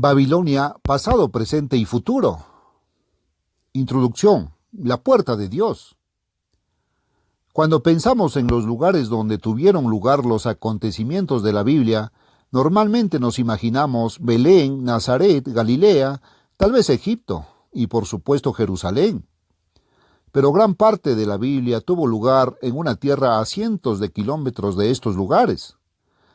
Babilonia, pasado, presente y futuro. Introducción. La puerta de Dios. Cuando pensamos en los lugares donde tuvieron lugar los acontecimientos de la Biblia, normalmente nos imaginamos Belén, Nazaret, Galilea, tal vez Egipto y por supuesto Jerusalén. Pero gran parte de la Biblia tuvo lugar en una tierra a cientos de kilómetros de estos lugares.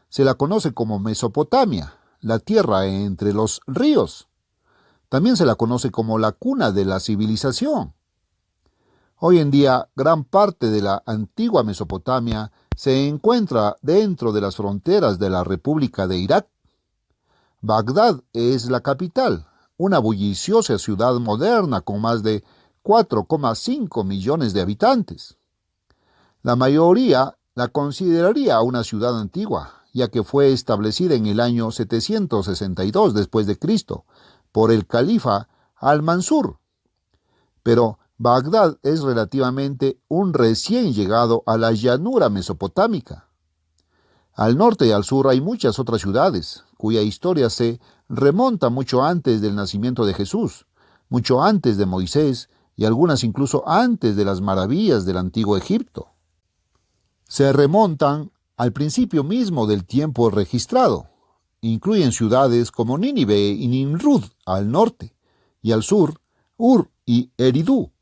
Se la conoce como Mesopotamia, la tierra entre los ríos. También se la conoce como la cuna de la civilización. Hoy en día, gran parte de la antigua Mesopotamia se encuentra dentro de las fronteras de la República de Irak. Bagdad es la capital, una bulliciosa ciudad moderna con más de 4,5 millones de habitantes. La mayoría la consideraría una ciudad antigua, ya que fue establecida en el año 762 después de Cristo por el califa Al-Mansur. Pero Bagdad es relativamente un recién llegado a la llanura mesopotámica. Al norte y al sur hay muchas otras ciudades, cuya historia se remonta mucho antes del nacimiento de Jesús, mucho antes de Moisés y algunas incluso antes de las maravillas del antiguo Egipto. Se remontan al principio mismo del tiempo registrado. Incluyen ciudades como Nínive y Nimrud al norte, y al sur, Ur y Eridú,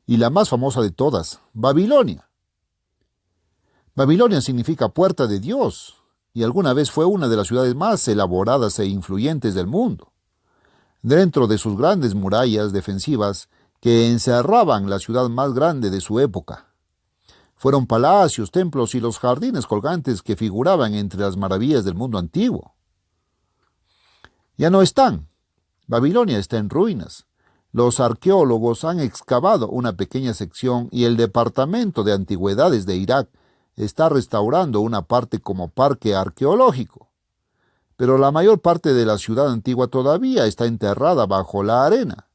y la más famosa de todas, Babilonia. Babilonia significa puerta de Dios, y alguna vez fue una de las ciudades más elaboradas e influyentes del mundo. Dentro de sus grandes murallas defensivas que encerraban la ciudad más grande de su época, fueron palacios, templos y los jardines colgantes que figuraban entre las maravillas del mundo antiguo. Ya no están. Babilonia está en ruinas. Los arqueólogos han excavado una pequeña sección y el Departamento de Antigüedades de Irak está restaurando una parte como parque arqueológico. Pero la mayor parte de la ciudad antigua todavía está enterrada bajo la arena.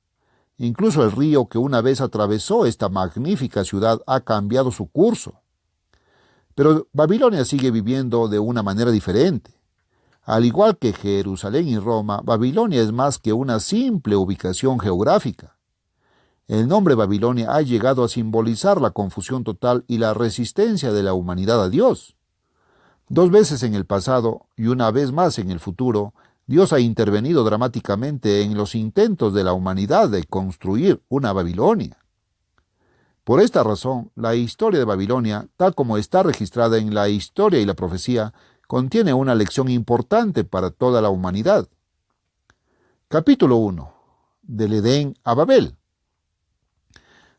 Incluso el río que una vez atravesó esta magnífica ciudad ha cambiado su curso. Pero Babilonia sigue viviendo de una manera diferente. Al igual que Jerusalén y Roma, Babilonia es más que una simple ubicación geográfica. El nombre Babilonia ha llegado a simbolizar la confusión total y la resistencia de la humanidad a Dios. 2 veces en el pasado y una vez más en el futuro, Dios ha intervenido dramáticamente en los intentos de la humanidad de construir una Babilonia. Por esta razón, la historia de Babilonia, tal como está registrada en la historia y la profecía, contiene una lección importante para toda la humanidad. Capítulo 1. Del Edén a Babel.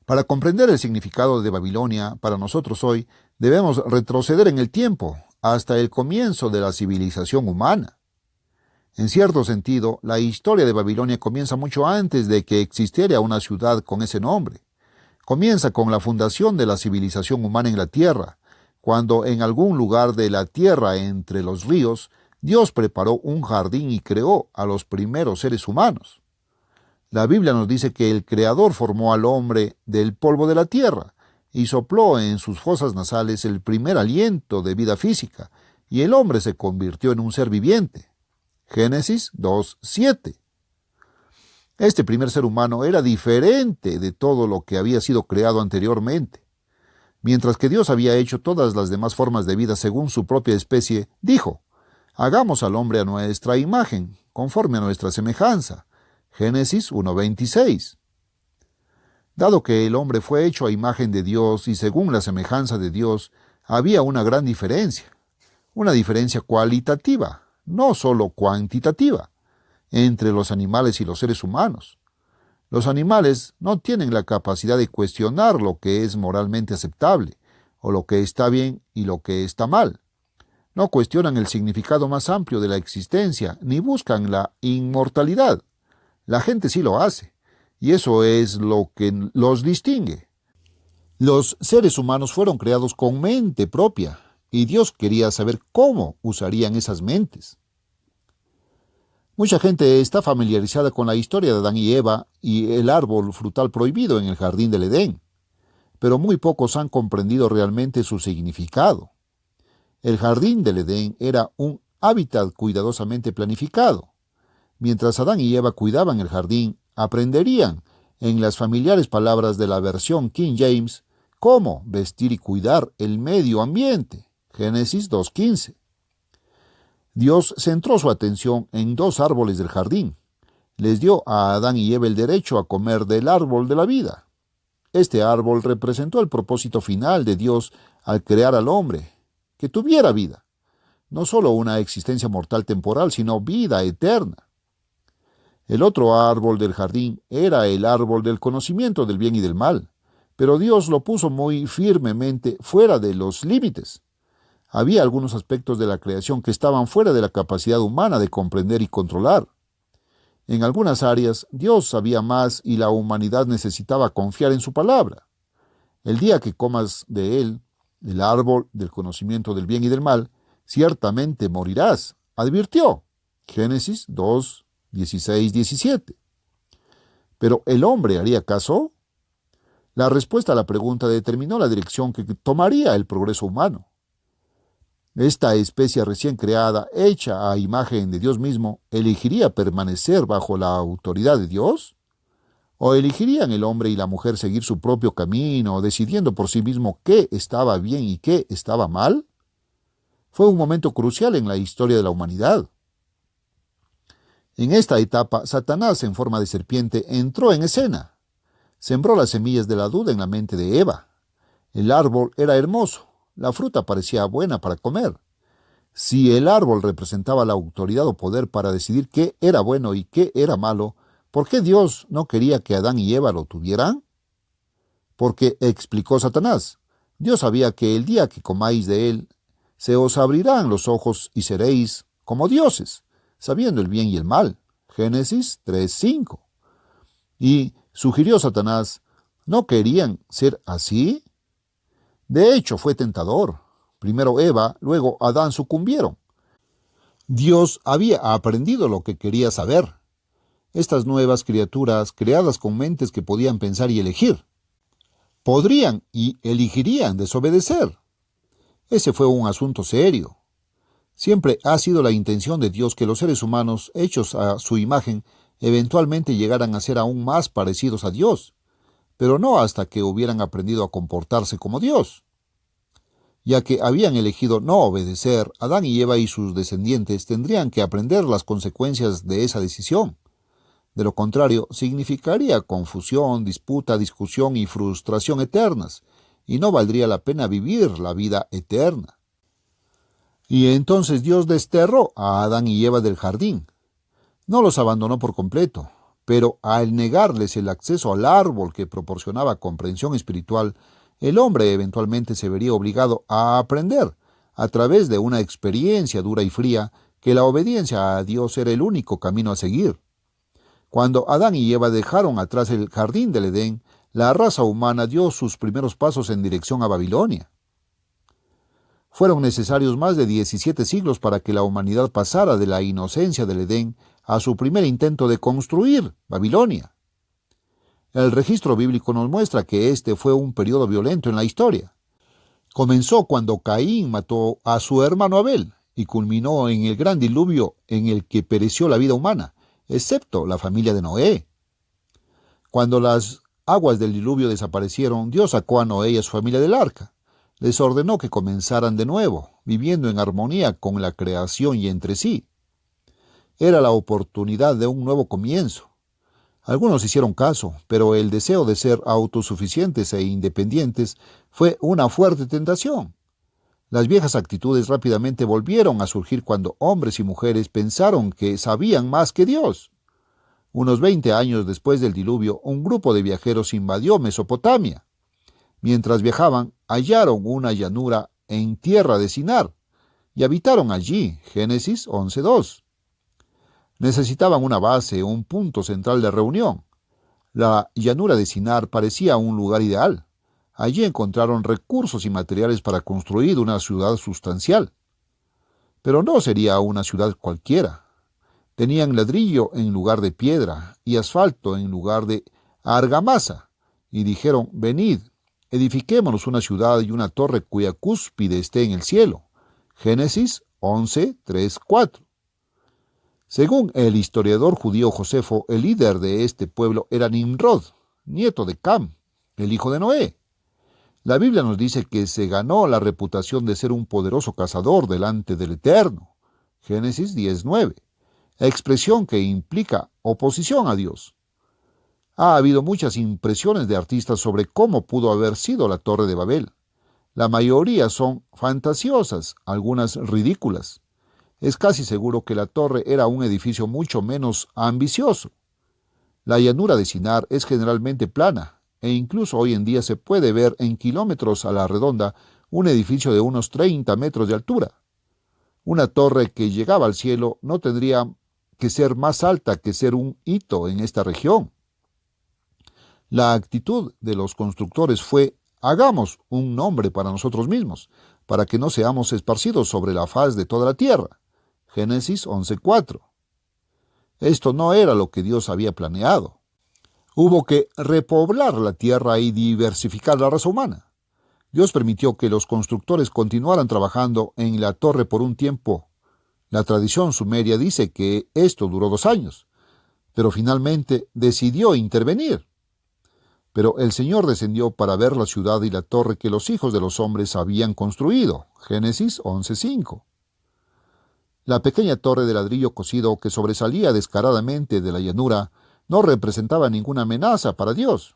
Para comprender el significado de Babilonia para nosotros hoy, debemos retroceder en el tiempo, hasta el comienzo de la civilización humana. En cierto sentido, la historia de Babilonia comienza mucho antes de que existiera una ciudad con ese nombre. Comienza con la fundación de la civilización humana en la tierra, cuando en algún lugar de la tierra entre los ríos, Dios preparó un jardín y creó a los primeros seres humanos. La Biblia nos dice que el Creador formó al hombre del polvo de la tierra y sopló en sus fosas nasales el primer aliento de vida física, y el hombre se convirtió en un ser viviente. Génesis 2:7. Este primer ser humano era diferente de todo lo que había sido creado anteriormente. Mientras que Dios había hecho todas las demás formas de vida según su propia especie, dijo: hagamos al hombre a nuestra imagen, conforme a nuestra semejanza. Génesis 1:26. Dado que el hombre fue hecho a imagen de Dios y según la semejanza de Dios, había una gran diferencia cualitativa, no solo cuantitativa, entre los animales y los seres humanos. Los animales no tienen la capacidad de cuestionar lo que es moralmente aceptable, o lo que está bien y lo que está mal. No cuestionan el significado más amplio de la existencia, ni buscan la inmortalidad. La gente sí lo hace, y eso es lo que los distingue. Los seres humanos fueron creados con mente propia, y Dios quería saber cómo usarían esas mentes. Mucha gente está familiarizada con la historia de Adán y Eva y el árbol frutal prohibido en el jardín del Edén, pero muy pocos han comprendido realmente su significado. El jardín del Edén era un hábitat cuidadosamente planificado. Mientras Adán y Eva cuidaban el jardín, aprenderían, en las familiares palabras de la versión King James, cómo vestir y cuidar el medio ambiente. Génesis 2:15. Dios centró su atención en 2 árboles del jardín. Les dio a Adán y Eva el derecho a comer del árbol de la vida. Este árbol representó el propósito final de Dios al crear al hombre, que tuviera vida. No solo una existencia mortal temporal, sino vida eterna. El otro árbol del jardín era el árbol del conocimiento del bien y del mal, pero Dios lo puso muy firmemente fuera de los límites. Había algunos aspectos de la creación que estaban fuera de la capacidad humana de comprender y controlar. En algunas áreas, Dios sabía más y la humanidad necesitaba confiar en su palabra. El día que comas de él, el árbol del conocimiento del bien y del mal, ciertamente morirás, advirtió. Génesis 2, 16, 17. ¿Pero el hombre haría caso? La respuesta a la pregunta determinó la dirección que tomaría el progreso humano. Esta especie recién creada, hecha a imagen de Dios mismo, ¿elegiría permanecer bajo la autoridad de Dios? ¿O elegirían el hombre y la mujer seguir su propio camino, decidiendo por sí mismo qué estaba bien y qué estaba mal? Fue un momento crucial en la historia de la humanidad. En esta etapa, Satanás, en forma de serpiente, entró en escena. Sembró las semillas de la duda en la mente de Eva. El árbol era hermoso. La fruta parecía buena para comer. Si el árbol representaba la autoridad o poder para decidir qué era bueno y qué era malo, ¿por qué Dios no quería que Adán y Eva lo tuvieran? Porque, explicó Satanás, Dios sabía que el día que comáis de él, se os abrirán los ojos y seréis como dioses, sabiendo el bien y el mal. Génesis 3:5. Y sugirió Satanás, ¿no querían ser así? De hecho, fue tentador. Primero Eva, luego Adán sucumbieron. Dios había aprendido lo que quería saber. Estas nuevas criaturas, creadas con mentes que podían pensar y elegir, podrían y elegirían desobedecer. Ese fue un asunto serio. Siempre ha sido la intención de Dios que los seres humanos, hechos a su imagen, eventualmente llegaran a ser aún más parecidos a Dios, pero no hasta que hubieran aprendido a comportarse como Dios. Ya que habían elegido no obedecer, Adán y Eva y sus descendientes tendrían que aprender las consecuencias de esa decisión. De lo contrario, significaría confusión, disputa, discusión y frustración eternas, y no valdría la pena vivir la vida eterna. Y entonces Dios desterró a Adán y Eva del jardín. No los abandonó por completo, pero al negarles el acceso al árbol que proporcionaba comprensión espiritual, el hombre eventualmente se vería obligado a aprender, a través de una experiencia dura y fría, que la obediencia a Dios era el único camino a seguir. Cuando Adán y Eva dejaron atrás el jardín del Edén, la raza humana dio sus primeros pasos en dirección a Babilonia. Fueron necesarios más de 17 siglos para que la humanidad pasara de la inocencia del Edén a su primer intento de construir Babilonia. El registro bíblico nos muestra que este fue un periodo violento en la historia. Comenzó cuando Caín mató a su hermano Abel y culminó en el gran diluvio en el que pereció la vida humana, excepto la familia de Noé. Cuando las aguas del diluvio desaparecieron, Dios sacó a Noé y a su familia del arca. Les ordenó que comenzaran de nuevo, viviendo en armonía con la creación y entre sí. Era la oportunidad de un nuevo comienzo. Algunos hicieron caso, pero el deseo de ser autosuficientes e independientes fue una fuerte tentación. Las viejas actitudes rápidamente volvieron a surgir cuando hombres y mujeres pensaron que sabían más que Dios. Unos 20 años después del diluvio, un grupo de viajeros invadió Mesopotamia. Mientras viajaban, hallaron una llanura en tierra de Sinar y habitaron allí. Génesis 11:2. Necesitaban una base, un punto central de reunión. La llanura de Sinar parecía un lugar ideal. Allí encontraron recursos y materiales para construir una ciudad sustancial. Pero no sería una ciudad cualquiera. Tenían ladrillo en lugar de piedra y asfalto en lugar de argamasa. Y dijeron, venid, edifiquémonos una ciudad y una torre cuya cúspide esté en el cielo. Génesis 11:3-4. Según el historiador judío Josefo, el líder de este pueblo era Nimrod, nieto de Cam, el hijo de Noé. La Biblia nos dice que se ganó la reputación de ser un poderoso cazador delante del Eterno. Génesis 10:9, expresión que implica oposición a Dios. Ha habido muchas impresiones de artistas sobre cómo pudo haber sido la Torre de Babel. La mayoría son fantasiosas, algunas ridículas. Es casi seguro que la torre era un edificio mucho menos ambicioso. La llanura de Sinar es generalmente plana, e incluso hoy en día se puede ver en kilómetros a la redonda un edificio de unos 30 metros de altura. Una torre que llegaba al cielo no tendría que ser más alta que ser un hito en esta región. La actitud de los constructores fue: hagamos un nombre para nosotros mismos, para que no seamos esparcidos sobre la faz de toda la tierra. Génesis 11:4. Esto no era lo que Dios había planeado. Hubo que repoblar la tierra y diversificar la raza humana. Dios permitió que los constructores continuaran trabajando en la torre por un tiempo. La tradición sumeria dice que esto duró 2 años, pero finalmente decidió intervenir. Pero el Señor descendió para ver la ciudad y la torre que los hijos de los hombres habían construido. Génesis 11:5. La pequeña torre de ladrillo cocido que sobresalía descaradamente de la llanura no representaba ninguna amenaza para Dios,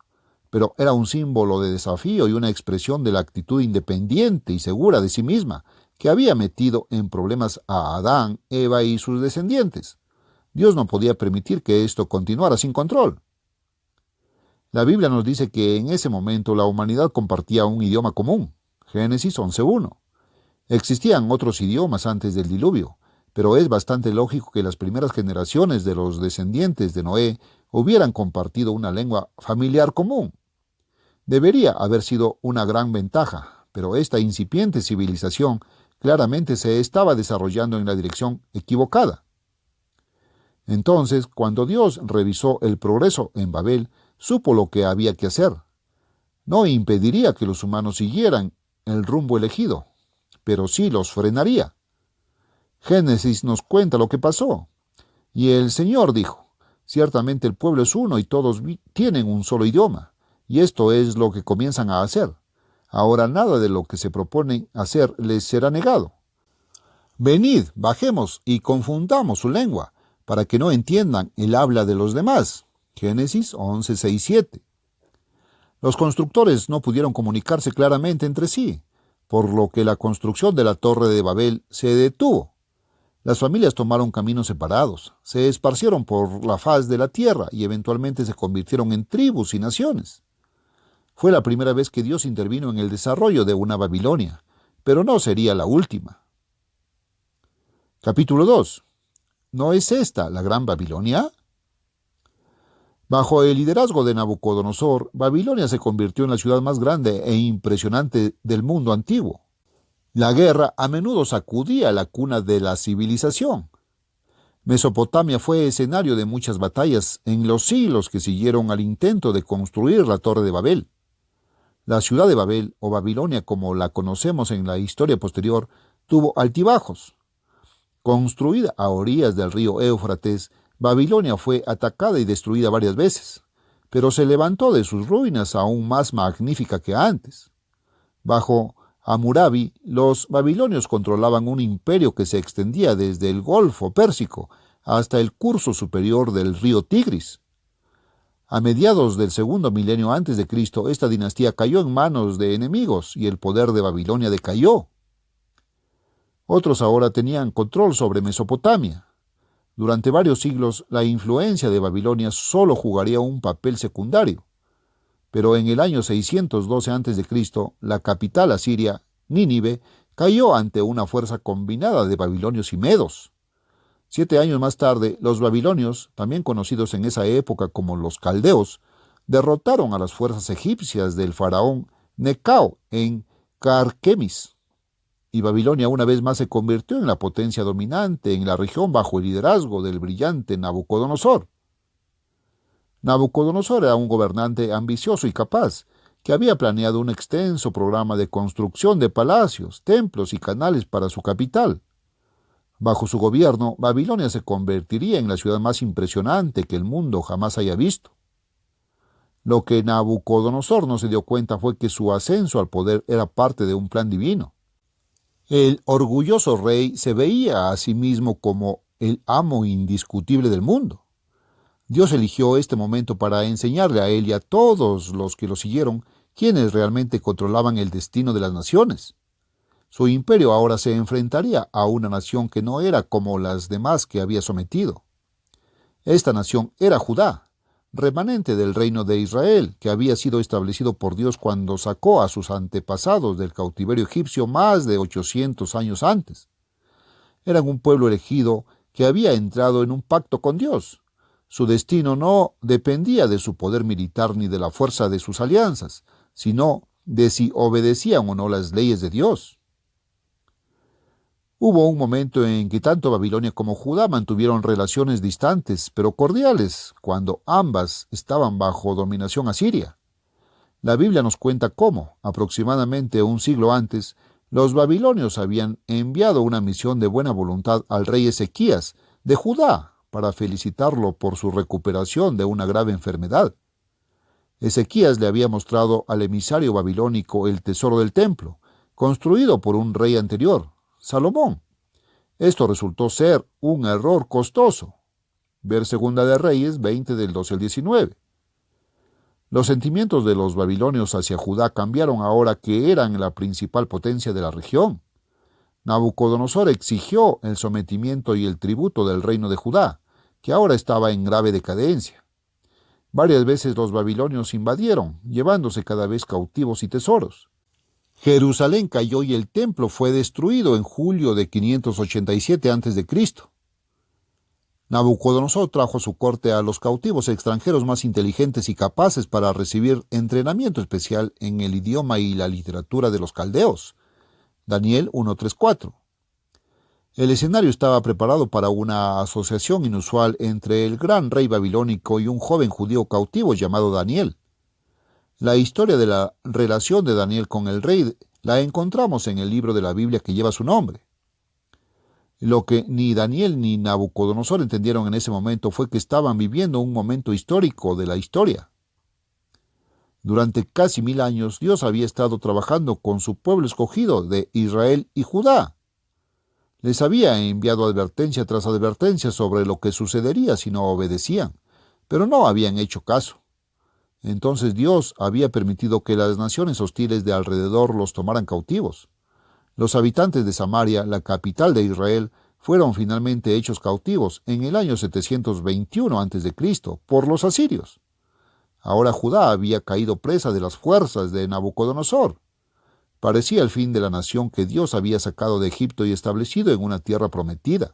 pero era un símbolo de desafío y una expresión de la actitud independiente y segura de sí misma que había metido en problemas a Adán, Eva y sus descendientes. Dios no podía permitir que esto continuara sin control. La Biblia nos dice que en ese momento la humanidad compartía un idioma común. Génesis 11:1. Existían otros idiomas antes del diluvio, pero es bastante lógico que las primeras generaciones de los descendientes de Noé hubieran compartido una lengua familiar común. Debería haber sido una gran ventaja, pero esta incipiente civilización claramente se estaba desarrollando en la dirección equivocada. Entonces, cuando Dios revisó el progreso en Babel, supo lo que había que hacer. No impediría que los humanos siguieran el rumbo elegido, pero sí los frenaría. Génesis nos cuenta lo que pasó. Y el Señor dijo: ciertamente el pueblo es uno y todos tienen un solo idioma, y esto es lo que comienzan a hacer. Ahora nada de lo que se proponen hacer les será negado. Venid, bajemos y confundamos su lengua, para que no entiendan el habla de los demás. Génesis 11:6-7. Los constructores no pudieron comunicarse claramente entre sí, por lo que la construcción de la Torre de Babel se detuvo. Las familias tomaron caminos separados, se esparcieron por la faz de la tierra y eventualmente se convirtieron en tribus y naciones. Fue la primera vez que Dios intervino en el desarrollo de una Babilonia, pero no sería la última. Capítulo 2. ¿No es esta la gran Babilonia? Bajo el liderazgo de Nabucodonosor, Babilonia se convirtió en la ciudad más grande e impresionante del mundo antiguo. La guerra a menudo sacudía la cuna de la civilización. Mesopotamia fue escenario de muchas batallas en los siglos que siguieron al intento de construir la Torre de Babel. La ciudad de Babel, o Babilonia como la conocemos en la historia posterior, tuvo altibajos. Construida a orillas del río Éufrates, Babilonia fue atacada y destruida varias veces, pero se levantó de sus ruinas aún más magnífica que antes. Bajo Hammurabi, los babilonios controlaban un imperio que se extendía desde el Golfo Pérsico hasta el curso superior del río Tigris. A mediados del segundo milenio antes de Cristo, esta dinastía cayó en manos de enemigos y el poder de Babilonia decayó. Otros ahora tenían control sobre Mesopotamia. Durante varios siglos, la influencia de Babilonia solo jugaría un papel secundario. Pero en el año 612 a.C., la capital asiria, Nínive, cayó ante una fuerza combinada de babilonios y medos. 7 años más tarde, los babilonios, también conocidos en esa época como los caldeos, derrotaron a las fuerzas egipcias del faraón Necao en Carquemis. Y Babilonia una vez más se convirtió en la potencia dominante en la región bajo el liderazgo del brillante Nabucodonosor. Nabucodonosor era un gobernante ambicioso y capaz, que había planeado un extenso programa de construcción de palacios, templos y canales para su capital. Bajo su gobierno, Babilonia se convertiría en la ciudad más impresionante que el mundo jamás haya visto. Lo que Nabucodonosor no se dio cuenta fue que su ascenso al poder era parte de un plan divino. El orgulloso rey se veía a sí mismo como el amo indiscutible del mundo. Dios eligió este momento para enseñarle a él y a todos los que lo siguieron quiénes realmente controlaban el destino de las naciones. Su imperio ahora se enfrentaría a una nación que no era como las demás que había sometido. Esta nación era Judá, remanente del reino de Israel, que había sido establecido por Dios cuando sacó a sus antepasados del cautiverio egipcio más de 800 años antes. Eran un pueblo elegido que había entrado en un pacto con Dios. Su destino no dependía de su poder militar ni de la fuerza de sus alianzas, sino de si obedecían o no las leyes de Dios. Hubo un momento en que tanto Babilonia como Judá mantuvieron relaciones distantes pero cordiales, cuando ambas estaban bajo dominación asiria. La Biblia nos cuenta cómo, aproximadamente un siglo antes, los babilonios habían enviado una misión de buena voluntad al rey Ezequías de Judá para felicitarlo por su recuperación de una grave enfermedad. Ezequías le había mostrado al emisario babilónico el tesoro del templo, construido por un rey anterior, Salomón. Esto resultó ser un error costoso. Ver Segunda de Reyes 20 del 12 al 19. Los sentimientos de los babilonios hacia Judá cambiaron ahora que eran la principal potencia de la región. Nabucodonosor exigió el sometimiento y el tributo del reino de Judá, que ahora estaba en grave decadencia. Varias veces los babilonios invadieron, llevándose cada vez cautivos y tesoros. Jerusalén cayó y el templo fue destruido en julio de 587 a.C. Nabucodonosor trajo a su corte a los cautivos extranjeros más inteligentes y capaces para recibir entrenamiento especial en el idioma y la literatura de los caldeos. Daniel 1:3-4. El escenario estaba preparado para una asociación inusual entre el gran rey babilónico y un joven judío cautivo llamado Daniel. La historia de la relación de Daniel con el rey la encontramos en el libro de la Biblia que lleva su nombre. Lo que ni Daniel ni Nabucodonosor entendieron en ese momento fue que estaban viviendo un momento histórico de la historia. Durante casi 1000 años, Dios había estado trabajando con su pueblo escogido de Israel y Judá. Les había enviado advertencia tras advertencia sobre lo que sucedería si no obedecían, pero no habían hecho caso. Entonces Dios había permitido que las naciones hostiles de alrededor los tomaran cautivos. Los habitantes de Samaria, la capital de Israel, fueron finalmente hechos cautivos en el año 721 a.C. por los asirios. Ahora Judá había caído presa de las fuerzas de Nabucodonosor. Parecía el fin de la nación que Dios había sacado de Egipto y establecido en una tierra prometida.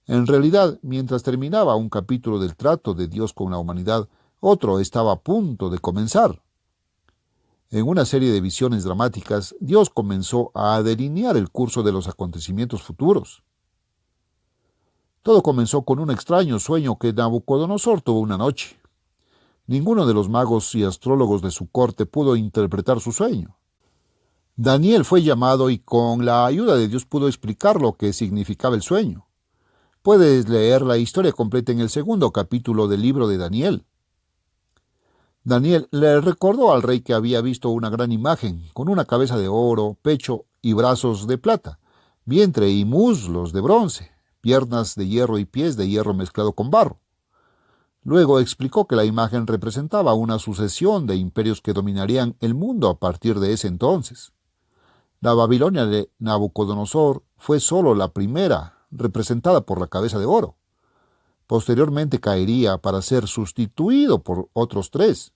En realidad, mientras terminaba un capítulo del trato de Dios con la humanidad, otro estaba a punto de comenzar. En una serie de visiones dramáticas, Dios comenzó a delinear el curso de los acontecimientos futuros. Todo comenzó con un extraño sueño que Nabucodonosor tuvo una noche. Ninguno de los magos y astrólogos de su corte pudo interpretar su sueño. Daniel fue llamado y con la ayuda de Dios pudo explicar lo que significaba el sueño. Puedes leer la historia completa en el 2º capítulo del libro de Daniel. Daniel le recordó al rey que había visto una gran imagen, con una cabeza de oro, pecho y brazos de plata, vientre y muslos de bronce, piernas de hierro y pies de hierro mezclado con barro. Luego explicó que la imagen representaba una sucesión de imperios que dominarían el mundo a partir de ese entonces. La Babilonia de Nabucodonosor fue solo la primera, representada por la cabeza de oro. Posteriormente caería para ser sustituido por otros 3.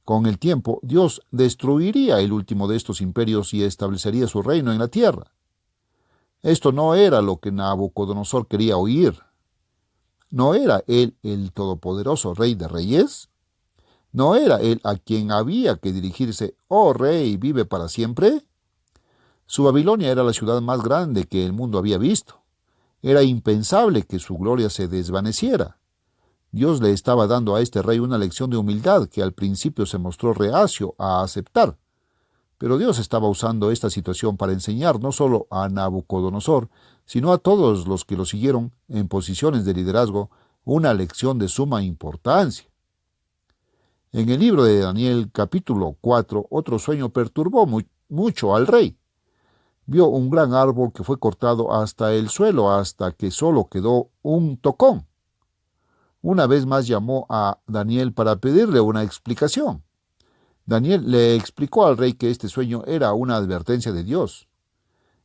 Con el tiempo, Dios destruiría el último de estos imperios y establecería su reino en la tierra. Esto no era lo que Nabucodonosor quería oír. ¿No era él el todopoderoso Rey de Reyes? ¿No era él a quien había que dirigirse, oh Rey, vive para siempre? Su Babilonia era la ciudad más grande que el mundo había visto. Era impensable que su gloria se desvaneciera. Dios le estaba dando a este rey una lección de humildad que al principio se mostró reacio a aceptar. Pero Dios estaba usando esta situación para enseñar no solo a Nabucodonosor, sino a todos los que lo siguieron en posiciones de liderazgo una lección de suma importancia. En el libro de Daniel capítulo 4, otro sueño perturbó mucho al rey. Vio un gran árbol que fue cortado hasta el suelo, hasta que solo quedó un tocón. Una vez más llamó a Daniel para pedirle una explicación. Daniel le explicó al rey que este sueño era una advertencia de Dios.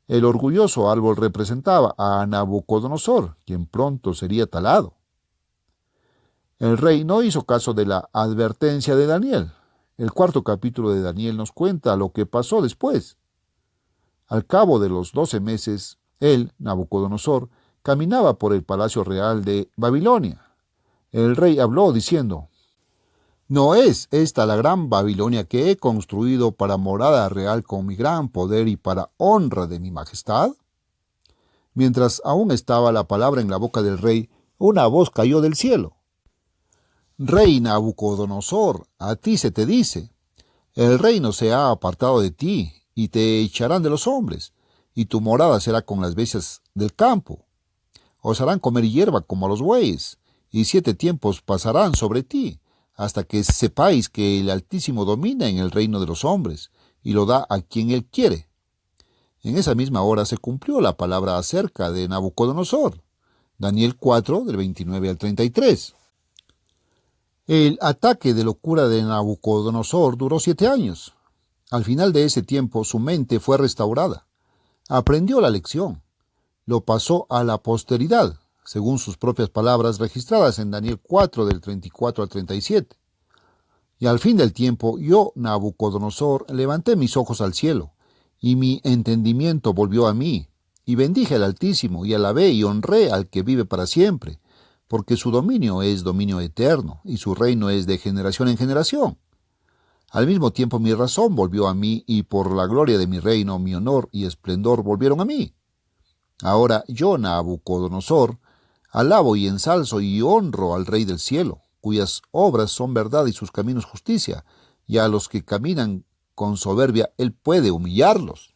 El orgulloso árbol representaba a Nabucodonosor, quien pronto sería talado. El rey no hizo caso de la advertencia de Daniel. El cuarto capítulo de Daniel nos cuenta lo que pasó después. Al cabo de los 12 meses, él, Nabucodonosor, caminaba por el palacio real de Babilonia. El rey habló diciendo: ¿No es esta la gran Babilonia que he construido para morada real con mi gran poder y para honra de mi majestad? Mientras aún estaba la palabra en la boca del rey, una voz cayó del cielo. Rey Nabucodonosor, a ti se te dice: el reino se ha apartado de ti, y te echarán de los hombres, y tu morada será con las bestias del campo. Os harán comer hierba como a los bueyes, y 7 tiempos pasarán sobre ti, hasta que sepáis que el Altísimo domina en el reino de los hombres, y lo da a quien él quiere. En esa misma hora se cumplió la palabra acerca de Nabucodonosor. Daniel 4, del 29 al 33. El ataque de locura de Nabucodonosor duró 7 años. Al final de ese tiempo su mente fue restaurada. Aprendió la lección. Lo pasó a la posteridad, según sus propias palabras registradas en Daniel 4 del 34 al 37. Y al fin del tiempo yo, Nabucodonosor, levanté mis ojos al cielo, y mi entendimiento volvió a mí, y bendije al Altísimo, y alabé y honré al que vive para siempre, porque su dominio es dominio eterno, y su reino es de generación en generación. Al mismo tiempo mi razón volvió a mí, y por la gloria de mi reino, mi honor y esplendor volvieron a mí. Ahora yo, Nabucodonosor, alabo y ensalzo y honro al Rey del cielo, cuyas obras son verdad y sus caminos justicia, y a los que caminan con soberbia él puede humillarlos.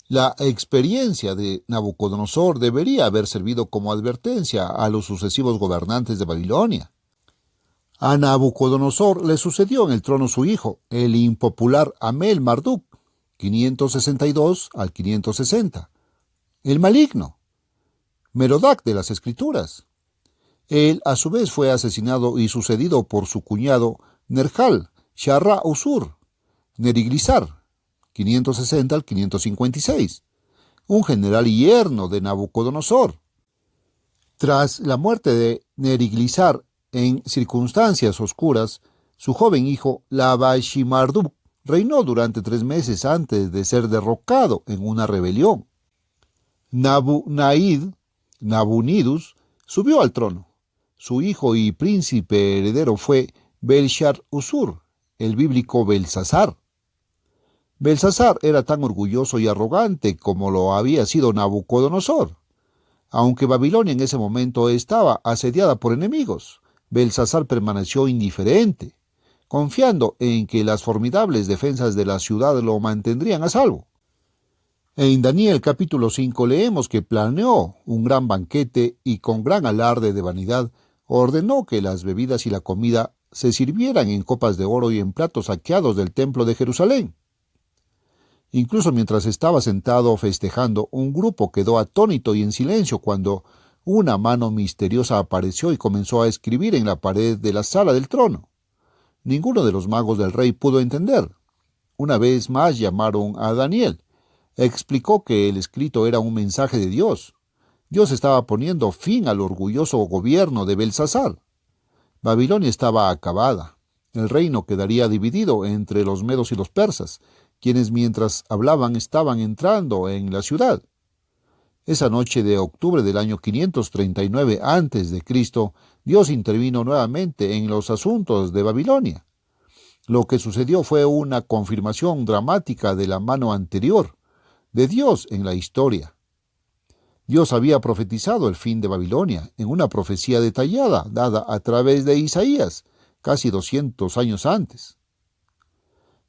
La experiencia de Nabucodonosor debería haber servido como advertencia a los sucesivos gobernantes de Babilonia. A Nabucodonosor le sucedió en el trono su hijo, el impopular Amel-Marduk, 562 al 560, el maligno, Merodach de las Escrituras. Él a su vez fue asesinado y sucedido por su cuñado Nergal-Sharra-Usur, Neriglisar, 560 al 556, un general y yerno de Nabucodonosor. Tras la muerte de Neriglisar en circunstancias oscuras, su joven hijo Labashimarduk reinó durante 3 meses antes de ser derrocado en una rebelión. Nabunidus subió al trono. Su hijo y príncipe heredero fue Belshar-Usur, el bíblico Belsasar. Belsasar era tan orgulloso y arrogante como lo había sido Nabucodonosor. Aunque Babilonia en ese momento estaba asediada por enemigos, Belsasar permaneció indiferente, confiando en que las formidables defensas de la ciudad lo mantendrían a salvo. En Daniel capítulo 5 leemos que planeó un gran banquete y con gran alarde de vanidad ordenó que las bebidas y la comida se sirvieran en copas de oro y en platos saqueados del templo de Jerusalén. Incluso mientras estaba sentado festejando, un grupo quedó atónito y en silencio cuando una mano misteriosa apareció y comenzó a escribir en la pared de la sala del trono. Ninguno de los magos del rey pudo entender. Una vez más llamaron a Daniel. Explicó que el escrito era un mensaje de Dios. Dios estaba poniendo fin al orgulloso gobierno de Belsasar. Babilonia estaba acabada. El reino quedaría dividido entre los medos y los persas, quienes mientras hablaban estaban entrando en la ciudad. Esa noche de octubre del año 539 a.C., Dios intervino nuevamente en los asuntos de Babilonia. Lo que sucedió fue una confirmación dramática de la mano anterior de Dios en la historia. Dios había profetizado el fin de Babilonia en una profecía detallada dada a través de Isaías, casi 200 años antes.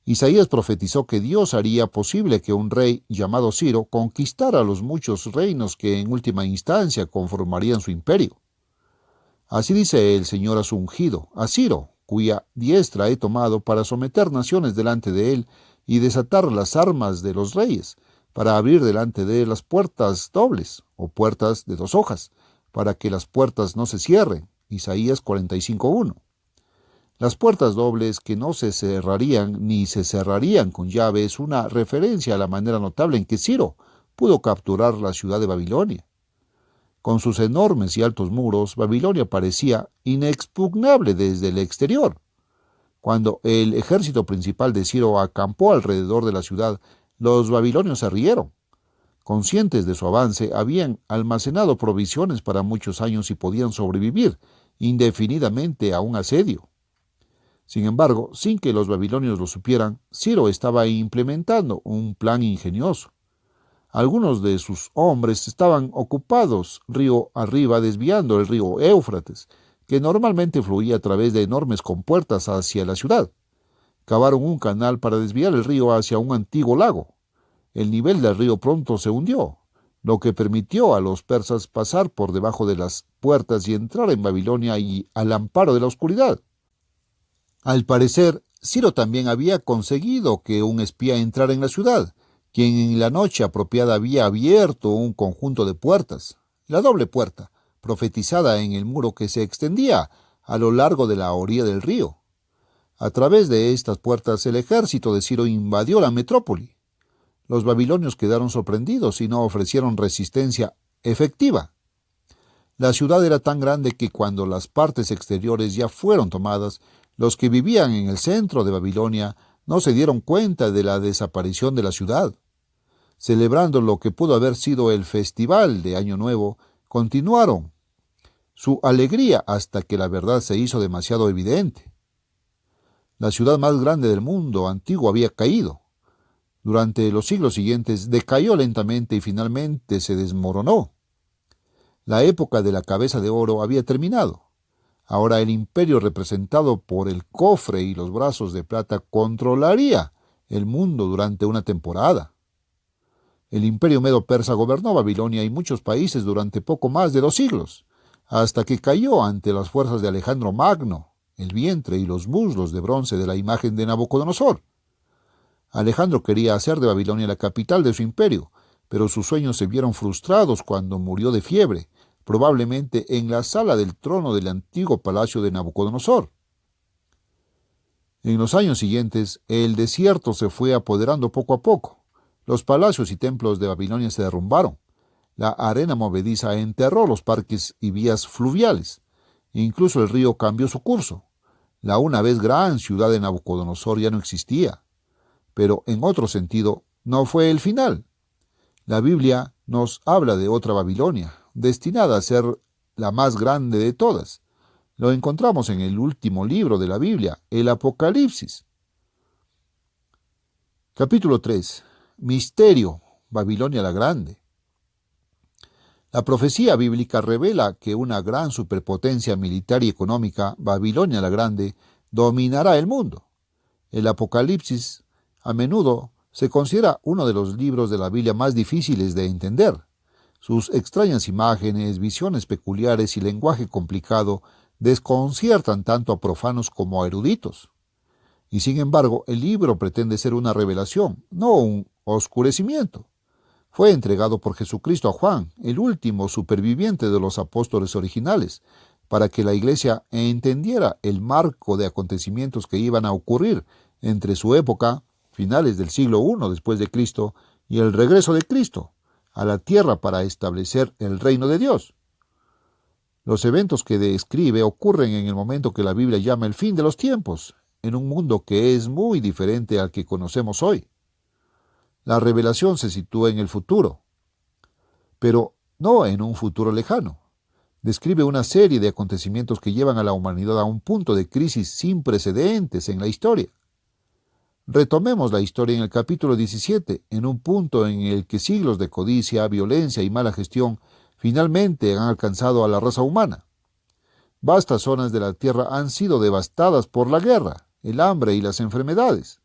Isaías profetizó que Dios haría posible que un rey llamado Ciro conquistara los muchos reinos que en última instancia conformarían su imperio. Así dice el Señor a su ungido, a Ciro, cuya diestra he tomado para someter naciones delante de él y desatar las armas de los reyes, para abrir delante de él las puertas dobles, o puertas de 2 hojas, para que las puertas no se cierren. Isaías 45:1. Las puertas dobles que no se cerrarían ni se cerrarían con llave es una referencia a la manera notable en que Ciro pudo capturar la ciudad de Babilonia. Con sus enormes y altos muros, Babilonia parecía inexpugnable desde el exterior. Cuando el ejército principal de Ciro acampó alrededor de la ciudad, los babilonios se rieron. Conscientes de su avance, habían almacenado provisiones para muchos años y podían sobrevivir indefinidamente a un asedio. Sin embargo, sin que los babilonios lo supieran, Ciro estaba implementando un plan ingenioso. Algunos de sus hombres estaban ocupados río arriba desviando el río Éufrates, que normalmente fluía a través de enormes compuertas hacia la ciudad. Cavaron un canal para desviar el río hacia un antiguo lago. El nivel del río pronto se hundió, lo que permitió a los persas pasar por debajo de las puertas y entrar en Babilonia y al amparo de la oscuridad. Al parecer, Ciro también había conseguido que un espía entrara en la ciudad, quien en la noche apropiada había abierto un conjunto de puertas, la doble puerta, profetizada en el muro que se extendía a lo largo de la orilla del río. A través de estas puertas el ejército de Ciro invadió la metrópoli. Los babilonios quedaron sorprendidos y no ofrecieron resistencia efectiva. La ciudad era tan grande que cuando las partes exteriores ya fueron tomadas, los que vivían en el centro de Babilonia no se dieron cuenta de la desaparición de la ciudad. Celebrando lo que pudo haber sido el festival de Año Nuevo, continuaron su alegría hasta que la verdad se hizo demasiado evidente. La ciudad más grande del mundo antiguo había caído. Durante los siglos siguientes decayó lentamente y finalmente se desmoronó. La época de la cabeza de oro había terminado. Ahora el imperio representado por el cofre y los brazos de plata controlaría el mundo durante una temporada. El imperio medo-persa gobernó Babilonia y muchos países durante poco más de 2 siglos, hasta que cayó ante las fuerzas de Alejandro Magno, el vientre y los muslos de bronce de la imagen de Nabucodonosor. Alejandro quería hacer de Babilonia la capital de su imperio, pero sus sueños se vieron frustrados cuando murió de fiebre, probablemente en la sala del trono del antiguo palacio de Nabucodonosor. En los años siguientes, el desierto se fue apoderando poco a poco. Los palacios y templos de Babilonia se derrumbaron. La arena movediza enterró los parques y vías fluviales. Incluso el río cambió su curso. La una vez gran ciudad de Nabucodonosor ya no existía. Pero en otro sentido, no fue el final. La Biblia nos habla de otra Babilonia, destinada a ser la más grande de todas. Lo encontramos en el último libro de la Biblia, el Apocalipsis. Capítulo 3. Misterio, Babilonia la Grande. La profecía bíblica revela que una gran superpotencia militar y económica, Babilonia la Grande, dominará el mundo. El Apocalipsis a menudo se considera uno de los libros de la Biblia más difíciles de entender. Sus extrañas imágenes, visiones peculiares y lenguaje complicado desconciertan tanto a profanos como a eruditos. Y sin embargo, el libro pretende ser una revelación, no un oscurecimiento. Fue entregado por Jesucristo a Juan, el último superviviente de los apóstoles originales, para que la Iglesia entendiera el marco de acontecimientos que iban a ocurrir entre su época, finales del siglo I después de Cristo, y el regreso de Cristo a la tierra para establecer el reino de Dios. Los eventos que describe ocurren en el momento que la Biblia llama el fin de los tiempos, en un mundo que es muy diferente al que conocemos hoy. La revelación se sitúa en el futuro, pero no en un futuro lejano. Describe una serie de acontecimientos que llevan a la humanidad a un punto de crisis sin precedentes en la historia. Retomemos la historia en el capítulo 17, en un punto en el que siglos de codicia, violencia y mala gestión finalmente han alcanzado a la raza humana. Vastas zonas de la tierra han sido devastadas por la guerra, el hambre y las enfermedades.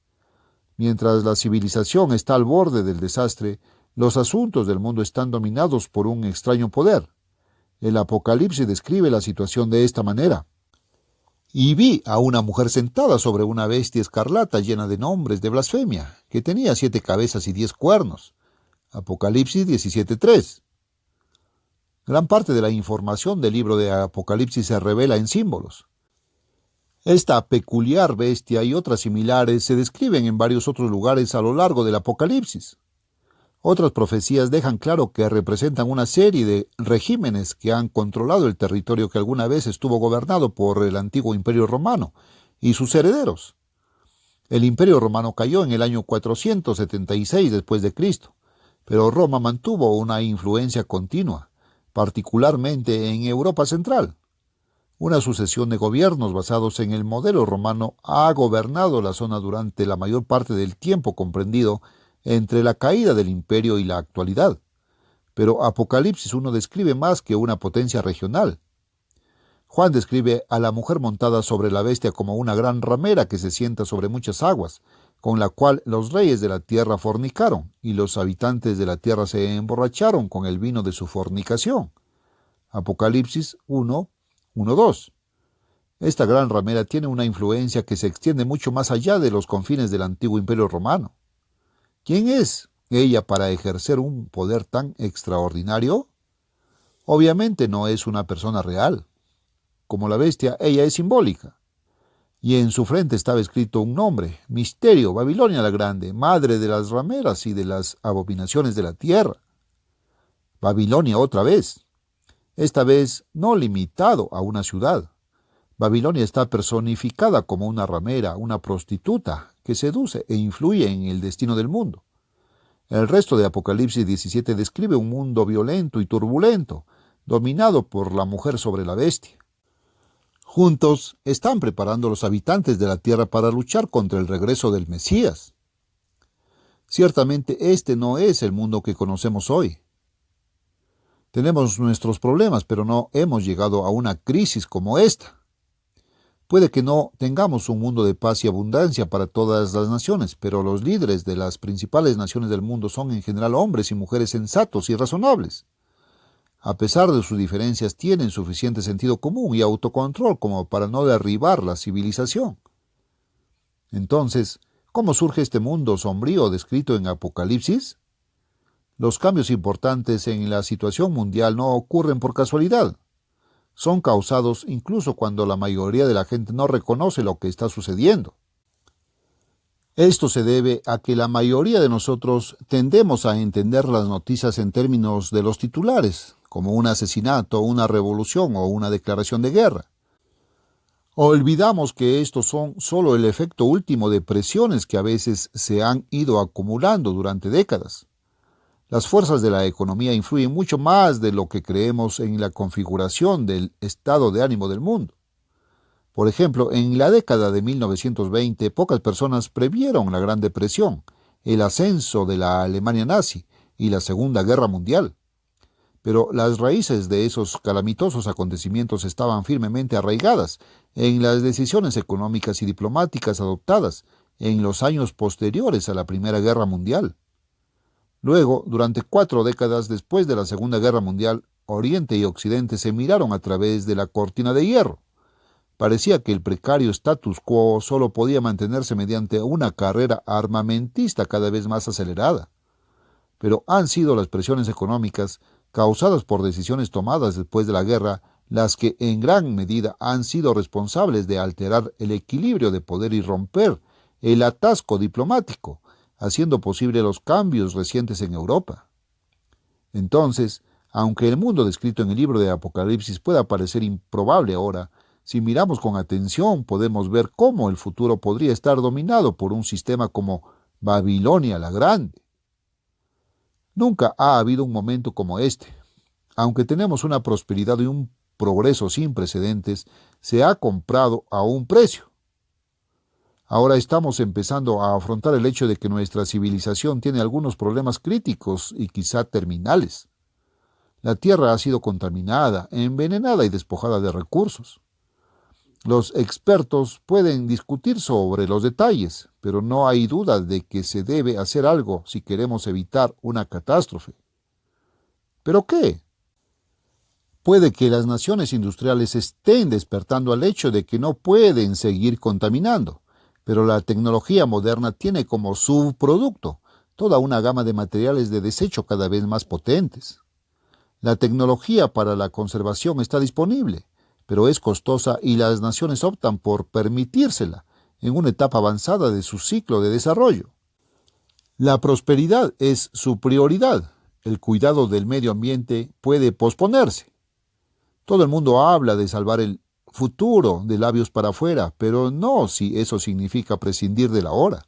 Mientras la civilización está al borde del desastre, los asuntos del mundo están dominados por un extraño poder. El Apocalipsis describe la situación de esta manera. Y vi a una mujer sentada sobre una bestia escarlata llena de nombres de blasfemia, que tenía 7 cabezas y 10 cuernos. Apocalipsis 17:3. Gran parte de la información del libro de Apocalipsis se revela en símbolos. Esta peculiar bestia y otras similares se describen en varios otros lugares a lo largo del Apocalipsis. Otras profecías dejan claro que representan una serie de regímenes que han controlado el territorio que alguna vez estuvo gobernado por el antiguo Imperio Romano y sus herederos. El Imperio Romano cayó en el año 476 después de Cristo, pero Roma mantuvo una influencia continua, particularmente en Europa Central. Una sucesión de gobiernos basados en el modelo romano ha gobernado la zona durante la mayor parte del tiempo comprendido entre la caída del imperio y la actualidad. Pero Apocalipsis 1 describe más que una potencia regional. Juan describe a la mujer montada sobre la bestia como una gran ramera que se sienta sobre muchas aguas, con la cual los reyes de la tierra fornicaron, y los habitantes de la tierra se emborracharon con el vino de su fornicación. Apocalipsis 1:2. Esta gran ramera tiene una influencia que se extiende mucho más allá de los confines del antiguo imperio romano. ¿Quién es ella para ejercer un poder tan extraordinario? Obviamente no es una persona real. Como la bestia, ella es simbólica. Y en su frente estaba escrito un nombre: Misterio, Babilonia la Grande, madre de las rameras y de las abominaciones de la tierra. Babilonia otra vez. Esta vez no limitado a una ciudad. Babilonia está personificada como una ramera, una prostituta, que seduce e influye en el destino del mundo. El resto de Apocalipsis 17 describe un mundo violento y turbulento, dominado por la mujer sobre la bestia. Juntos están preparando los habitantes de la tierra para luchar contra el regreso del Mesías. Ciertamente este no es el mundo que conocemos hoy. Tenemos nuestros problemas, pero no hemos llegado a una crisis como esta. Puede que no tengamos un mundo de paz y abundancia para todas las naciones, pero los líderes de las principales naciones del mundo son en general hombres y mujeres sensatos y razonables. A pesar de sus diferencias, tienen suficiente sentido común y autocontrol como para no derribar la civilización. Entonces, ¿cómo surge este mundo sombrío descrito en Apocalipsis? Los cambios importantes en la situación mundial no ocurren por casualidad. Son causados incluso cuando la mayoría de la gente no reconoce lo que está sucediendo. Esto se debe a que la mayoría de nosotros tendemos a entender las noticias en términos de los titulares, como un asesinato, una revolución o una declaración de guerra. Olvidamos que estos son solo el efecto último de presiones que a veces se han ido acumulando durante décadas. Las fuerzas de la economía influyen mucho más de lo que creemos en la configuración del estado de ánimo del mundo. Por ejemplo, en la década de 1920, pocas personas previeron la Gran Depresión, el ascenso de la Alemania nazi y la Segunda Guerra Mundial. Pero las raíces de esos calamitosos acontecimientos estaban firmemente arraigadas en las decisiones económicas y diplomáticas adoptadas en los años posteriores a la Primera Guerra Mundial. Luego, durante 4 décadas después de la Segunda Guerra Mundial, Oriente y Occidente se miraron a través de la cortina de hierro. Parecía que el precario status quo solo podía mantenerse mediante una carrera armamentista cada vez más acelerada. Pero han sido las presiones económicas, causadas por decisiones tomadas después de la guerra, las que en gran medida han sido responsables de alterar el equilibrio de poder y romper el atasco diplomático, haciendo posible los cambios recientes en Europa. Entonces, aunque el mundo descrito en el libro de Apocalipsis pueda parecer improbable ahora, si miramos con atención podemos ver cómo el futuro podría estar dominado por un sistema como Babilonia la Grande. Nunca ha habido un momento como este. Aunque tenemos una prosperidad y un progreso sin precedentes, se ha comprado a un precio. Ahora estamos empezando a afrontar el hecho de que nuestra civilización tiene algunos problemas críticos y quizá terminales. La tierra ha sido contaminada, envenenada y despojada de recursos. Los expertos pueden discutir sobre los detalles, pero no hay duda de que se debe hacer algo si queremos evitar una catástrofe. ¿Pero qué? Puede que las naciones industriales estén despertando al hecho de que no pueden seguir contaminando, pero la tecnología moderna tiene como subproducto toda una gama de materiales de desecho cada vez más potentes. La tecnología para la conservación está disponible, pero es costosa y las naciones optan por permitírsela en una etapa avanzada de su ciclo de desarrollo. La prosperidad es su prioridad. El cuidado del medio ambiente puede posponerse. Todo el mundo habla de salvar el futuro de labios para afuera, pero no si eso significa prescindir de la hora.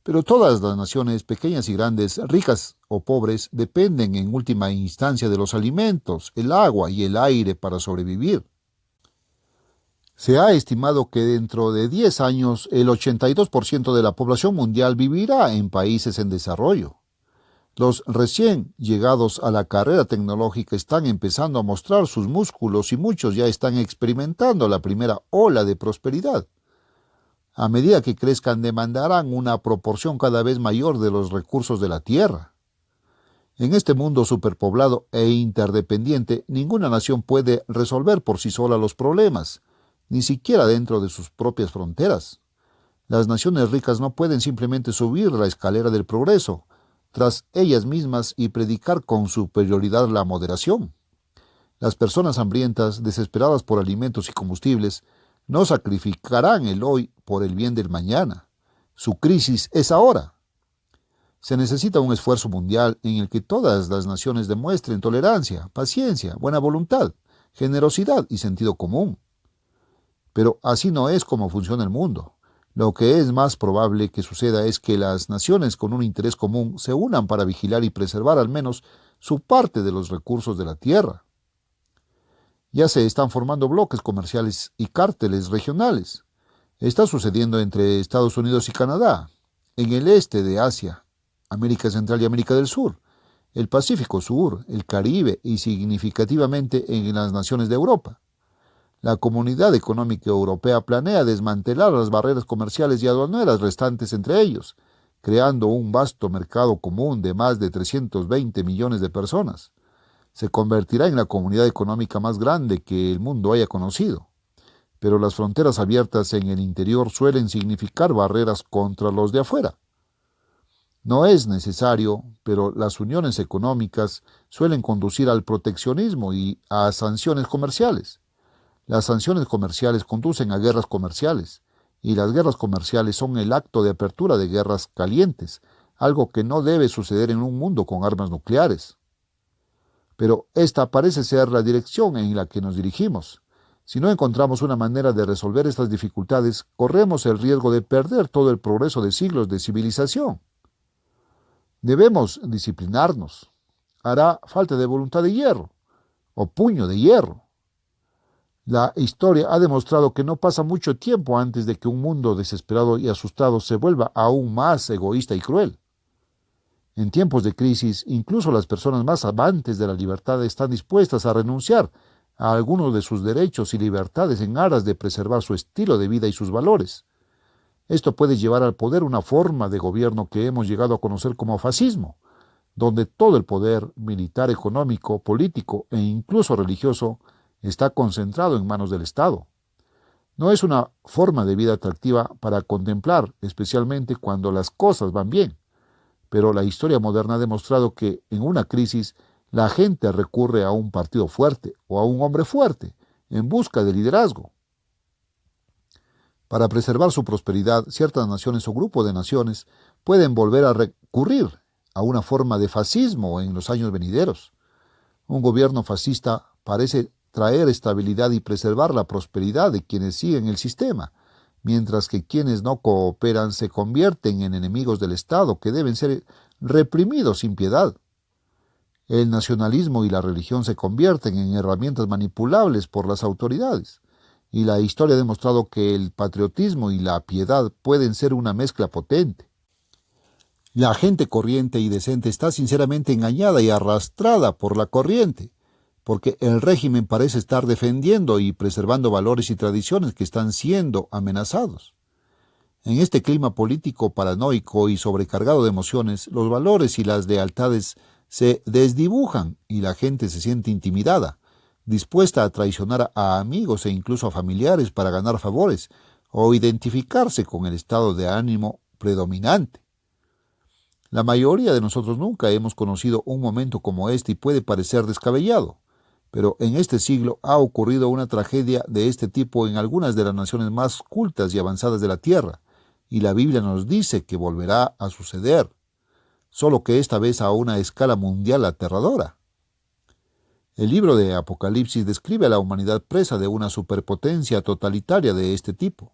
Pero todas las naciones, pequeñas y grandes, ricas o pobres, dependen en última instancia de los alimentos, el agua y el aire para sobrevivir. Se ha estimado que dentro de 10 años el 82% de la población mundial vivirá en países en desarrollo. Los recién llegados a la carrera tecnológica están empezando a mostrar sus músculos y muchos ya están experimentando la primera ola de prosperidad. A medida que crezcan, demandarán una proporción cada vez mayor de los recursos de la tierra. En este mundo superpoblado e interdependiente, ninguna nación puede resolver por sí sola los problemas, ni siquiera dentro de sus propias fronteras. Las naciones ricas no pueden simplemente subir la escalera del progreso tras ellas mismas y predicar con superioridad la moderación. Las personas hambrientas, desesperadas por alimentos y combustibles, no sacrificarán el hoy por el bien del mañana. Su crisis es ahora. Se necesita un esfuerzo mundial en el que todas las naciones demuestren tolerancia, paciencia, buena voluntad, generosidad y sentido común. Pero así no es como funciona el mundo. Lo que es más probable que suceda es que las naciones con un interés común se unan para vigilar y preservar al menos su parte de los recursos de la tierra. Ya se están formando bloques comerciales y cárteles regionales. Está sucediendo entre Estados Unidos y Canadá, en el este de Asia, América Central y América del Sur, el Pacífico Sur, el Caribe y significativamente en las naciones de Europa. La Comunidad Económica Europea planea desmantelar las barreras comerciales y aduaneras restantes entre ellos, creando un vasto mercado común de más de 320 millones de personas. Se convertirá en la comunidad económica más grande que el mundo haya conocido. Pero las fronteras abiertas en el interior suelen significar barreras contra los de afuera. No es necesario, pero las uniones económicas suelen conducir al proteccionismo y a sanciones comerciales. Las sanciones comerciales conducen a guerras comerciales, y las guerras comerciales son el acto de apertura de guerras calientes, algo que no debe suceder en un mundo con armas nucleares. Pero esta parece ser la dirección en la que nos dirigimos. Si no encontramos una manera de resolver estas dificultades, corremos el riesgo de perder todo el progreso de siglos de civilización. Debemos disciplinarnos. Hará falta de voluntad de hierro, o puño de hierro. La historia ha demostrado que no pasa mucho tiempo antes de que un mundo desesperado y asustado se vuelva aún más egoísta y cruel. En tiempos de crisis, incluso las personas más amantes de la libertad están dispuestas a renunciar a algunos de sus derechos y libertades en aras de preservar su estilo de vida y sus valores. Esto puede llevar al poder una forma de gobierno que hemos llegado a conocer como fascismo, donde todo el poder militar, económico, político e incluso religioso está concentrado en manos del Estado. No es una forma de vida atractiva para contemplar, especialmente cuando las cosas van bien, pero la historia moderna ha demostrado que en una crisis la gente recurre a un partido fuerte o a un hombre fuerte en busca de liderazgo. Para preservar su prosperidad, ciertas naciones o grupos de naciones pueden volver a recurrir a una forma de fascismo en los años venideros. Un gobierno fascista parece traer estabilidad y preservar la prosperidad de quienes siguen el sistema, mientras que quienes no cooperan se convierten en enemigos del Estado que deben ser reprimidos sin piedad. El nacionalismo y la religión se convierten en herramientas manipulables por las autoridades, y la historia ha demostrado que el patriotismo y la piedad pueden ser una mezcla potente. La gente corriente y decente está sinceramente engañada y arrastrada por la corriente, porque el régimen parece estar defendiendo y preservando valores y tradiciones que están siendo amenazados. En este clima político paranoico y sobrecargado de emociones, los valores y las lealtades se desdibujan y la gente se siente intimidada, dispuesta a traicionar a amigos e incluso a familiares para ganar favores o identificarse con el estado de ánimo predominante. La mayoría de nosotros nunca hemos conocido un momento como este y puede parecer descabellado, pero en este siglo ha ocurrido una tragedia de este tipo en algunas de las naciones más cultas y avanzadas de la tierra, y la Biblia nos dice que volverá a suceder, solo que esta vez a una escala mundial aterradora. El libro de Apocalipsis describe a la humanidad presa de una superpotencia totalitaria de este tipo.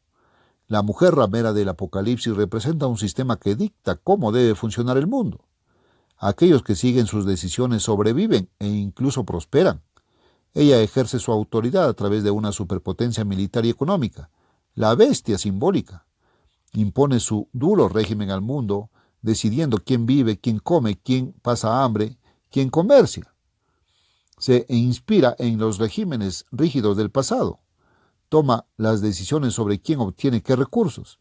La mujer ramera del Apocalipsis representa un sistema que dicta cómo debe funcionar el mundo. Aquellos que siguen sus decisiones sobreviven e incluso prosperan. Ella ejerce su autoridad a través de una superpotencia militar y económica, la bestia simbólica. Impone su duro régimen al mundo, decidiendo quién vive, quién come, quién pasa hambre, quién comercia. Se inspira en los regímenes rígidos del pasado. Toma las decisiones sobre quién obtiene qué recursos,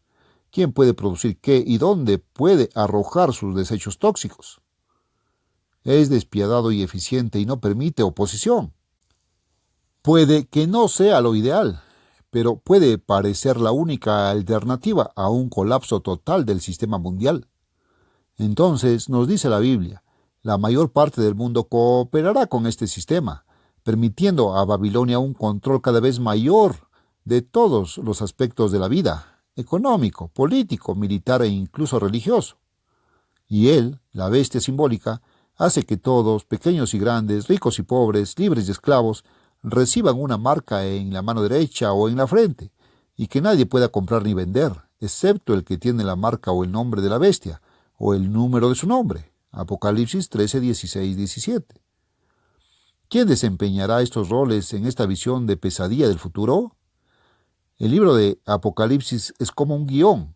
quién puede producir qué y dónde puede arrojar sus desechos tóxicos. Es despiadado y eficiente y no permite oposición. Puede que no sea lo ideal, pero puede parecer la única alternativa a un colapso total del sistema mundial. Entonces, nos dice la Biblia, la mayor parte del mundo cooperará con este sistema, permitiendo a Babilonia un control cada vez mayor de todos los aspectos de la vida, económico, político, militar e incluso religioso. Y él, la bestia simbólica, hace que todos, pequeños y grandes, ricos y pobres, libres y esclavos, reciban una marca en la mano derecha o en la frente, y que nadie pueda comprar ni vender, excepto el que tiene la marca o el nombre de la bestia, o el número de su nombre. Apocalipsis 13, 16, 17. ¿Quién desempeñará estos roles en esta visión de pesadilla del futuro? El libro de Apocalipsis es como un guión.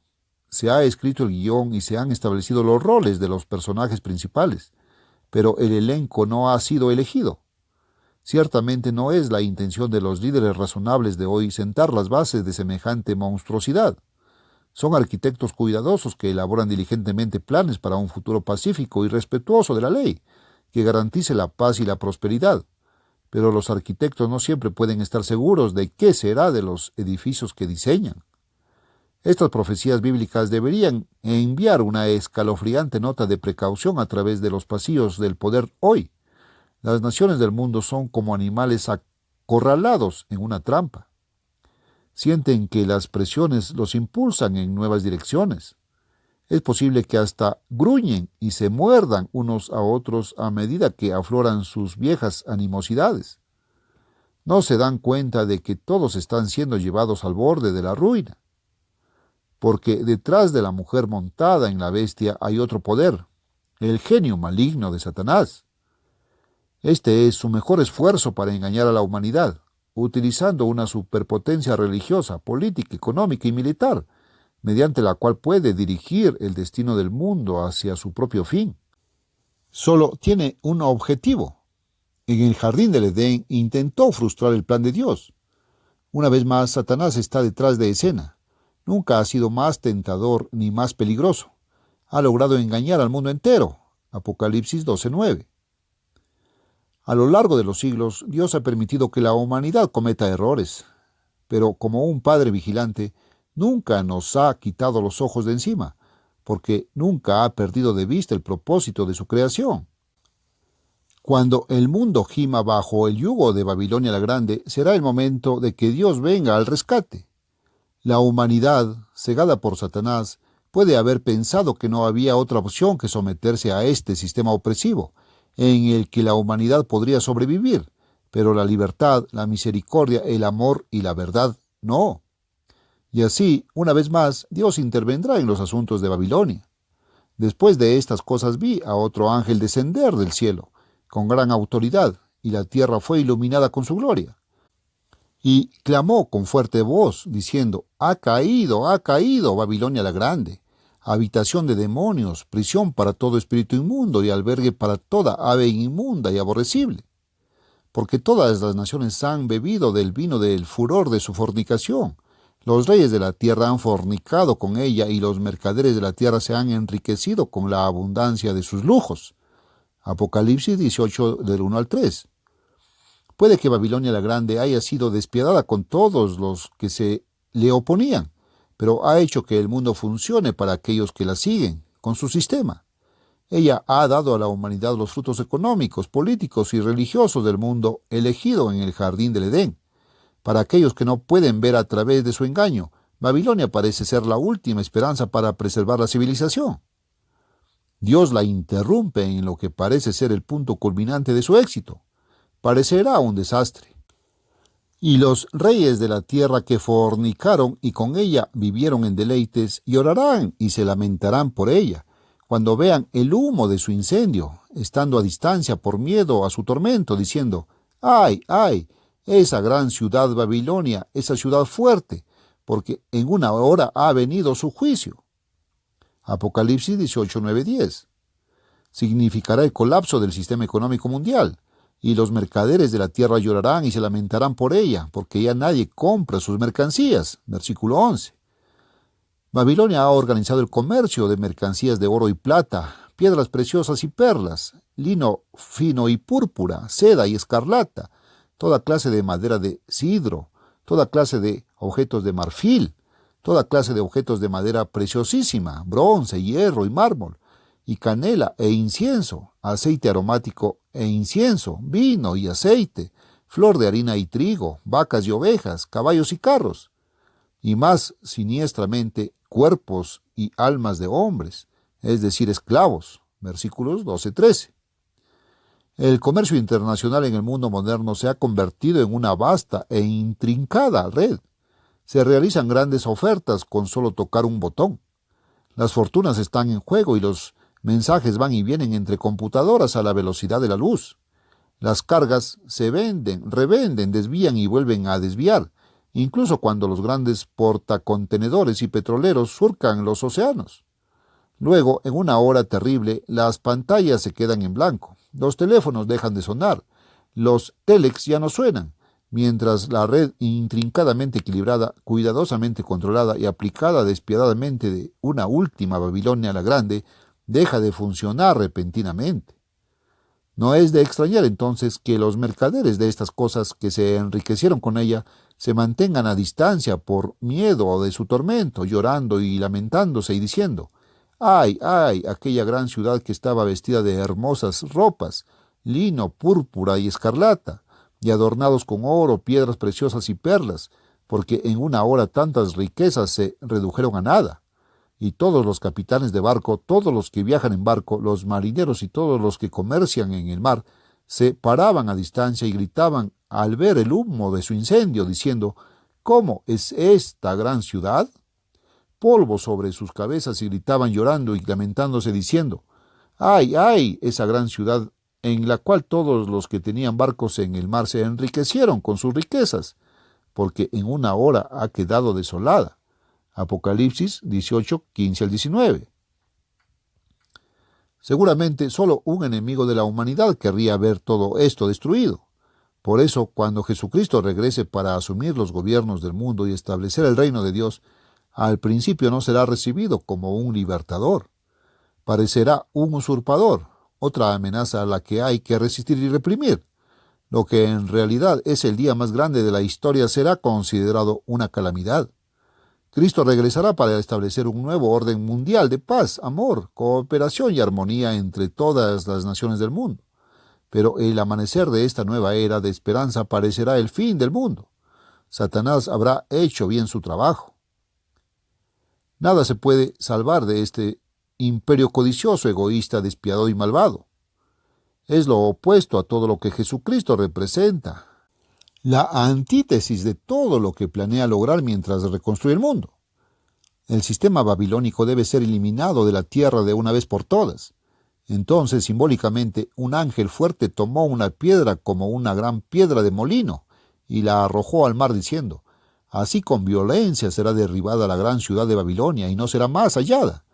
Se ha escrito el guión y se han establecido los roles de los personajes principales, pero el elenco no ha sido elegido. Ciertamente no es la intención de los líderes razonables de hoy sentar las bases de semejante monstruosidad. Son arquitectos cuidadosos que elaboran diligentemente planes para un futuro pacífico y respetuoso de la ley, que garantice la paz y la prosperidad. Pero los arquitectos no siempre pueden estar seguros de qué será de los edificios que diseñan. Estas profecías bíblicas deberían enviar una escalofriante nota de precaución a través de los pasillos del poder hoy. Las naciones del mundo son como animales acorralados en una trampa. Sienten que las presiones los impulsan en nuevas direcciones. Es posible que hasta gruñen y se muerdan unos a otros a medida que afloran sus viejas animosidades. No se dan cuenta de que todos están siendo llevados al borde de la ruina, porque detrás de la mujer montada en la bestia hay otro poder, el genio maligno de Satanás. Este es su mejor esfuerzo para engañar a la humanidad, utilizando una superpotencia religiosa, política, económica y militar, mediante la cual puede dirigir el destino del mundo hacia su propio fin. Solo tiene un objetivo. En el jardín del Edén intentó frustrar el plan de Dios. Una vez más, Satanás está detrás de escena. Nunca ha sido más tentador ni más peligroso. Ha logrado engañar al mundo entero. Apocalipsis 12:9. A lo largo de los siglos, Dios ha permitido que la humanidad cometa errores, pero como un padre vigilante, nunca nos ha quitado los ojos de encima, porque nunca ha perdido de vista el propósito de su creación. Cuando el mundo gima bajo el yugo de Babilonia la Grande, será el momento de que Dios venga al rescate. La humanidad, cegada por Satanás, puede haber pensado que no había otra opción que someterse a este sistema opresivo, en el que la humanidad podría sobrevivir, pero la libertad, la misericordia, el amor y la verdad no. Y así, una vez más, Dios intervendrá en los asuntos de Babilonia. Después de estas cosas vi a otro ángel descender del cielo, con gran autoridad, y la tierra fue iluminada con su gloria. Y clamó con fuerte voz, diciendo, ha caído Babilonia la Grande, habitación de demonios, prisión para todo espíritu inmundo y albergue para toda ave inmunda y aborrecible. porque todas las naciones han bebido del vino del furor de su fornicación. Los reyes de la tierra han fornicado con ella, y los mercaderes de la tierra se han enriquecido con la abundancia de sus lujos. Apocalipsis 18, del 1 al 3. Puede que Babilonia la Grande haya sido despiadada con todos los que se le oponían, pero ha hecho que el mundo funcione para aquellos que la siguen, con su sistema. Ella ha dado a la humanidad los frutos económicos, políticos y religiosos del mundo elegido en el jardín del Edén. Para aquellos que no pueden ver a través de su engaño, Babilonia parece ser la última esperanza para preservar la civilización. Dios la interrumpe en lo que parece ser el punto culminante de su éxito. Parecerá un desastre. Y los reyes de la tierra que fornicaron y con ella vivieron en deleites, llorarán y se lamentarán por ella, cuando vean el humo de su incendio, estando a distancia por miedo a su tormento, diciendo: ¡ay, ay! Esa gran ciudad Babilonia, esa ciudad fuerte, porque en una hora ha venido su juicio. Apocalipsis 18, 9, 10. Significará el colapso del sistema económico mundial, y los mercaderes de la tierra llorarán y se lamentarán por ella, porque ya nadie compra sus mercancías. Versículo 11. Babilonia ha organizado el comercio de mercancías de oro y plata, piedras preciosas y perlas, lino fino y púrpura, seda y escarlata, toda clase de madera de cedro, toda clase de objetos de marfil, toda clase de objetos de madera preciosísima, bronce, hierro y mármol, y canela e incienso, aceite aromático e incienso, vino y aceite, flor de harina y trigo, vacas y ovejas, caballos y carros, y más siniestramente cuerpos y almas de hombres, es decir, esclavos. Versículos 12-13. El comercio internacional en el mundo moderno se ha convertido en una vasta e intrincada red. Se realizan grandes ofertas con solo tocar un botón. Las fortunas están en juego y los mensajes van y vienen entre computadoras a la velocidad de la luz. Las cargas se venden, revenden, desvían y vuelven a desviar, incluso cuando los grandes portacontenedores y petroleros surcan los océanos. Luego, en una hora terrible, las pantallas se quedan en blanco, los teléfonos dejan de sonar, los telex ya no suenan, mientras la red intrincadamente equilibrada, cuidadosamente controlada y aplicada despiadadamente de una última Babilonia la Grande deja de funcionar repentinamente. No es de extrañar entonces que los mercaderes de estas cosas que se enriquecieron con ella se mantengan a distancia por miedo de su tormento, llorando y lamentándose y diciendo: ¡ay, ay! Aquella gran ciudad que estaba vestida de hermosas ropas, lino, púrpura y escarlata, y adornados con oro, piedras preciosas y perlas, porque en una hora tantas riquezas se redujeron a nada. Y todos los capitanes de barco, todos los que viajan en barco, los marineros y todos los que comercian en el mar, se paraban a distancia y gritaban al ver el humo de su incendio, diciendo: ¿cómo es esta gran ciudad? Polvo sobre sus cabezas, y gritaban llorando y lamentándose, diciendo: ¡ay, ay! Esa gran ciudad en la cual todos los que tenían barcos en el mar se enriquecieron con sus riquezas, porque en una hora ha quedado desolada. Apocalipsis 18, 15 al 19. Seguramente solo un enemigo de la humanidad querría ver todo esto destruido. Por eso, cuando Jesucristo regrese para asumir los gobiernos del mundo y establecer el reino de Dios, al principio no será recibido como un libertador. Parecerá un usurpador, otra amenaza a la que hay que resistir y reprimir. Lo que en realidad es el día más grande de la historia será considerado una calamidad. Cristo regresará para establecer un nuevo orden mundial de paz, amor, cooperación y armonía entre todas las naciones del mundo. Pero el amanecer de esta nueva era de esperanza parecerá el fin del mundo. Satanás habrá hecho bien su trabajo. Nada se puede salvar de este imperio codicioso, egoísta, despiadado y malvado. Es lo opuesto a todo lo que Jesucristo representa, la antítesis de todo lo que planea lograr mientras reconstruye el mundo. El sistema babilónico debe ser eliminado de la tierra de una vez por todas. Entonces, simbólicamente, un ángel fuerte tomó una piedra como una gran piedra de molino y la arrojó al mar diciendo: así con violencia será derribada la gran ciudad de Babilonia y no será más hallada.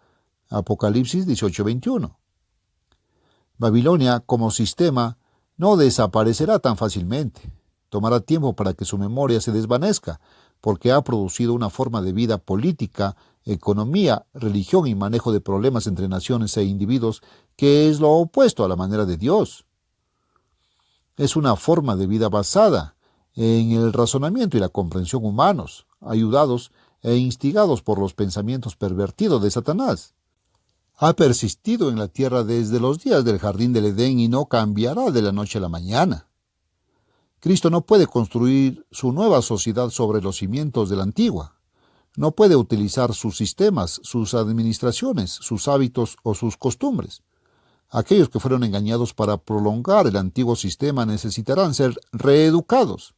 Apocalipsis 18:21. Babilonia como sistema no desaparecerá tan fácilmente. Tomará tiempo para que su memoria se desvanezca, porque ha producido una forma de vida política, economía, religión y manejo de problemas entre naciones e individuos que es lo opuesto a la manera de Dios. Es una forma de vida basada en el razonamiento y la comprensión humanos, ayudados e instigados por los pensamientos pervertidos de Satanás. Ha persistido en la tierra desde los días del jardín del Edén y no cambiará de la noche a la mañana. Cristo no puede construir su nueva sociedad sobre los cimientos de la antigua. No puede utilizar sus sistemas, sus administraciones, sus hábitos o sus costumbres. Aquellos que fueron engañados para prolongar el antiguo sistema necesitarán ser reeducados.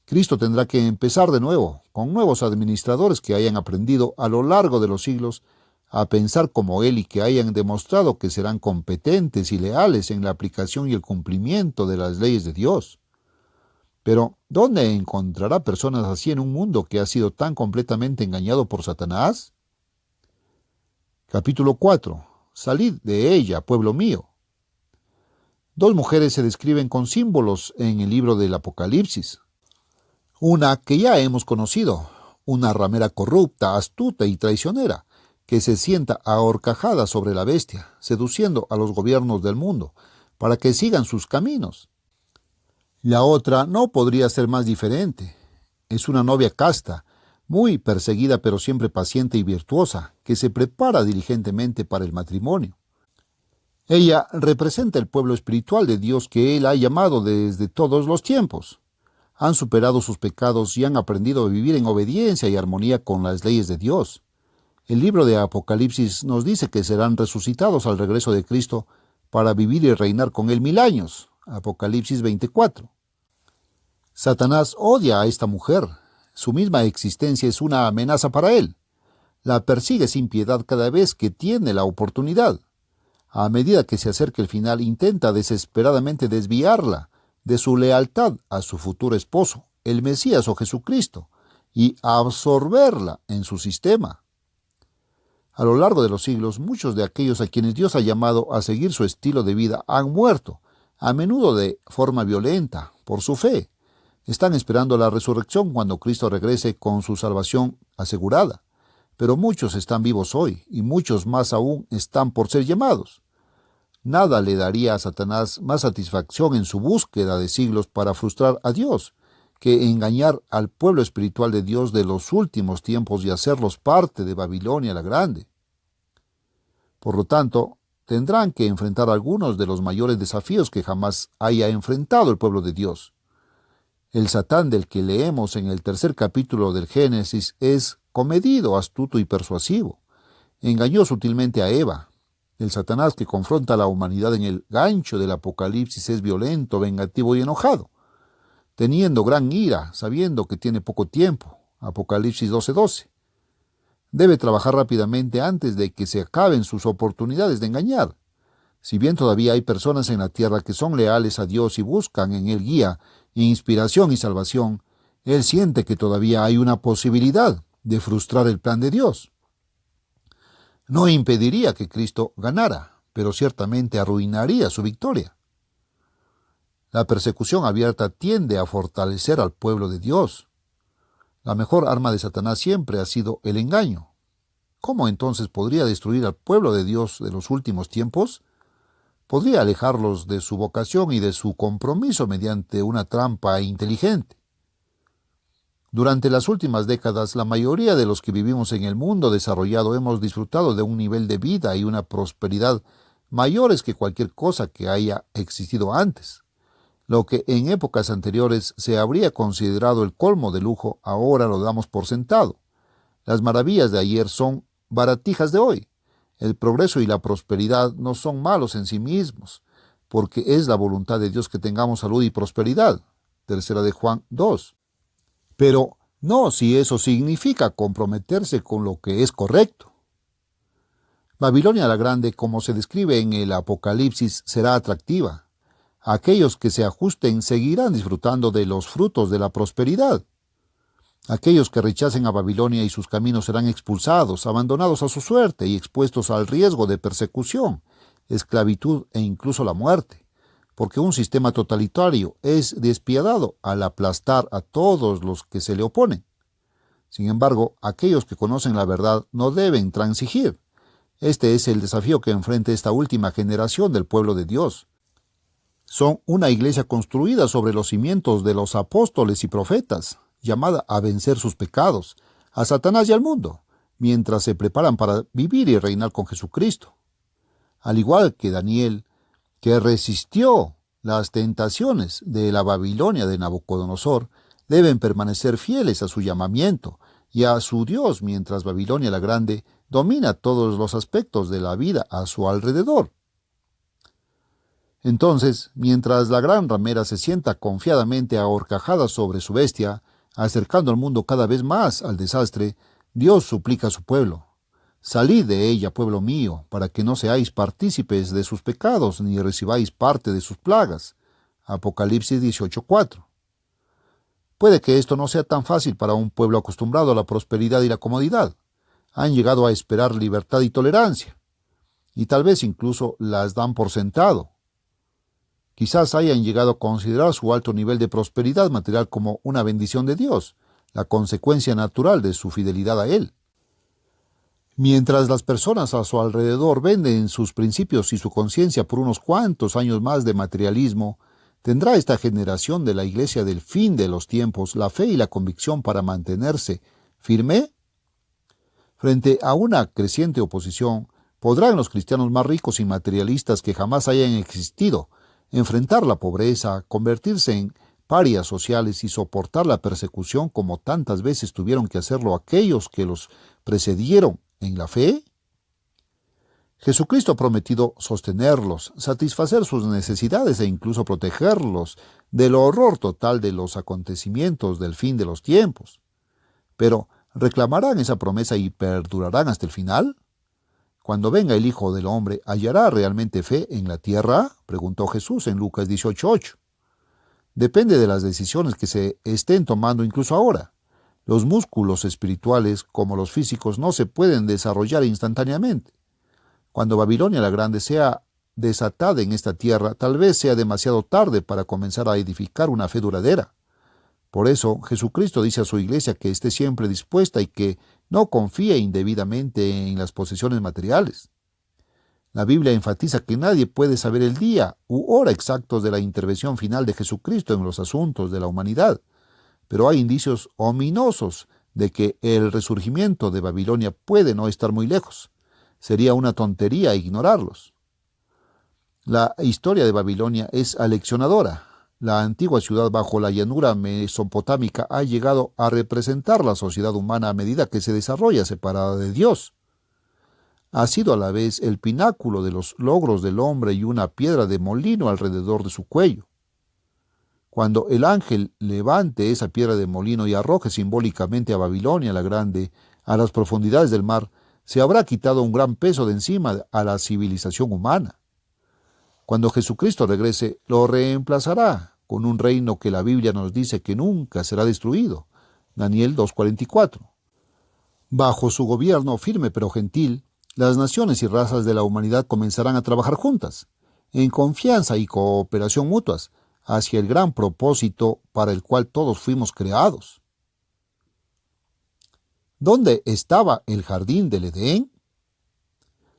Cristo tendrá que empezar de nuevo, con nuevos administradores que hayan aprendido a lo largo de los siglos a pensar como Él y que hayan demostrado que serán competentes y leales en la aplicación y el cumplimiento de las leyes de Dios. Pero, ¿dónde encontrará personas así en un mundo que ha sido tan completamente engañado por Satanás? Capítulo 4. Salid de ella, pueblo mío. Dos mujeres se describen con símbolos en el libro del Apocalipsis. Una que ya hemos conocido, una ramera corrupta, astuta y traicionera, que se sienta ahorcajada sobre la bestia, seduciendo a los gobiernos del mundo, para que sigan sus caminos. La otra no podría ser más diferente. Es una novia casta, muy perseguida pero siempre paciente y virtuosa, que se prepara diligentemente para el matrimonio. Ella representa el pueblo espiritual de Dios que Él ha llamado desde todos los tiempos. Han superado sus pecados y han aprendido a vivir en obediencia y armonía con las leyes de Dios. El libro de Apocalipsis nos dice que serán resucitados al regreso de Cristo para vivir y reinar con Él 1000 años. Apocalipsis 24. Satanás odia a esta mujer. Su misma existencia es una amenaza para él. La persigue sin piedad cada vez que tiene la oportunidad. A medida que se acerca el final, intenta desesperadamente desviarla de su lealtad a su futuro esposo, el Mesías o Jesucristo, y absorberla en su sistema. A lo largo de los siglos, muchos de aquellos a quienes Dios ha llamado a seguir su estilo de vida han muerto, a menudo de forma violenta, por su fe. Están esperando la resurrección cuando Cristo regrese con su salvación asegurada. Pero muchos están vivos hoy, y muchos más aún están por ser llamados. Nada le daría a Satanás más satisfacción en su búsqueda de siglos para frustrar a Dios, que engañar al pueblo espiritual de Dios de los últimos tiempos y hacerlos parte de Babilonia la Grande. Por lo tanto, tendrán que enfrentar algunos de los mayores desafíos que jamás haya enfrentado el pueblo de Dios. El Satán del que leemos en el 3er capítulo del Génesis es comedido, astuto y persuasivo. Engañó sutilmente a Eva. El Satanás que confronta a la humanidad en el gancho del Apocalipsis es violento, vengativo y enojado, teniendo gran ira, sabiendo que tiene poco tiempo. Apocalipsis 12:12. Debe trabajar rápidamente antes de que se acaben sus oportunidades de engañar. Si bien todavía hay personas en la tierra que son leales a Dios y buscan en Él guía, inspiración y salvación, Él siente que todavía hay una posibilidad de frustrar el plan de Dios. No impediría que Cristo ganara, pero ciertamente arruinaría su victoria. La persecución abierta tiende a fortalecer al pueblo de Dios. La mejor arma de Satanás siempre ha sido el engaño. ¿Cómo entonces podría destruir al pueblo de Dios de los últimos tiempos? Podría alejarlos de su vocación y de su compromiso mediante una trampa inteligente. Durante las últimas décadas, la mayoría de los que vivimos en el mundo desarrollado hemos disfrutado de un nivel de vida y una prosperidad mayores que cualquier cosa que haya existido antes. Lo que en épocas anteriores se habría considerado el colmo de lujo, ahora lo damos por sentado. Las maravillas de ayer son baratijas de hoy. El progreso y la prosperidad no son malos en sí mismos, porque es la voluntad de Dios que tengamos salud y prosperidad. 3 de Juan 2. Pero no si eso significa comprometerse con lo que es correcto. Babilonia la Grande, como se describe en el Apocalipsis, será atractiva. Aquellos que se ajusten seguirán disfrutando de los frutos de la prosperidad. Aquellos que rechacen a Babilonia y sus caminos serán expulsados, abandonados a su suerte y expuestos al riesgo de persecución, esclavitud e incluso la muerte. porque un sistema totalitario es despiadado al aplastar a todos los que se le oponen. Sin embargo, aquellos que conocen la verdad no deben transigir. Este es el desafío que enfrenta esta última generación del pueblo de Dios. Son una iglesia construida sobre los cimientos de los apóstoles y profetas, llamada a vencer sus pecados, a Satanás y al mundo, mientras se preparan para vivir y reinar con Jesucristo. Al igual que Daniel, que resistió las tentaciones de la Babilonia de Nabucodonosor, deben permanecer fieles a su llamamiento y a su Dios mientras Babilonia la Grande domina todos los aspectos de la vida a su alrededor. Entonces, mientras la gran ramera se sienta confiadamente ahorcajada sobre su bestia, acercando al mundo cada vez más al desastre, Dios suplica a su pueblo: salid de ella, pueblo mío, para que no seáis partícipes de sus pecados, ni recibáis parte de sus plagas. Apocalipsis 18:4. Puede que esto no sea tan fácil para un pueblo acostumbrado a la prosperidad y la comodidad. Han llegado a esperar libertad y tolerancia, y tal vez incluso las dan por sentado. Quizás hayan llegado a considerar su alto nivel de prosperidad material como una bendición de Dios, la consecuencia natural de su fidelidad a Él. Mientras las personas a su alrededor venden sus principios y su conciencia por unos cuantos años más de materialismo, ¿tendrá esta generación de la Iglesia del fin de los tiempos la fe y la convicción para mantenerse firme? Frente a una creciente oposición, ¿podrán los cristianos más ricos y materialistas que jamás hayan existido enfrentar la pobreza, convertirse en parias sociales y soportar la persecución como tantas veces tuvieron que hacerlo aquellos que los precedieron en la fe? Jesucristo ha prometido sostenerlos, satisfacer sus necesidades e incluso protegerlos del horror total de los acontecimientos del fin de los tiempos. Pero, ¿reclamarán esa promesa y perdurarán hasta el final? Cuando venga el Hijo del Hombre, ¿hallará realmente fe en la tierra?, preguntó Jesús en Lucas 18:8. Depende de las decisiones que se estén tomando incluso ahora. Los músculos espirituales, como los físicos, no se pueden desarrollar instantáneamente. Cuando Babilonia la Grande sea desatada en esta tierra, tal vez sea demasiado tarde para comenzar a edificar una fe duradera. Por eso, Jesucristo dice a su iglesia que esté siempre dispuesta y que no confíe indebidamente en las posesiones materiales. La Biblia enfatiza que nadie puede saber el día u hora exactos de la intervención final de Jesucristo en los asuntos de la humanidad, pero hay indicios ominosos de que el resurgimiento de Babilonia puede no estar muy lejos. Sería una tontería ignorarlos. La historia de Babilonia es aleccionadora. La antigua ciudad bajo la llanura mesopotámica ha llegado a representar la sociedad humana a medida que se desarrolla separada de Dios. Ha sido a la vez el pináculo de los logros del hombre y una piedra de molino alrededor de su cuello. Cuando el ángel levante esa piedra de molino y arroje simbólicamente a Babilonia la Grande a las profundidades del mar, se habrá quitado un gran peso de encima a la civilización humana. Cuando Jesucristo regrese, lo reemplazará con un reino que la Biblia nos dice que nunca será destruido. Daniel 2:44. Bajo su gobierno firme pero gentil, las naciones y razas de la humanidad comenzarán a trabajar juntas, en confianza y cooperación mutuas, hacia el gran propósito para el cual todos fuimos creados. ¿Dónde estaba el jardín del Edén?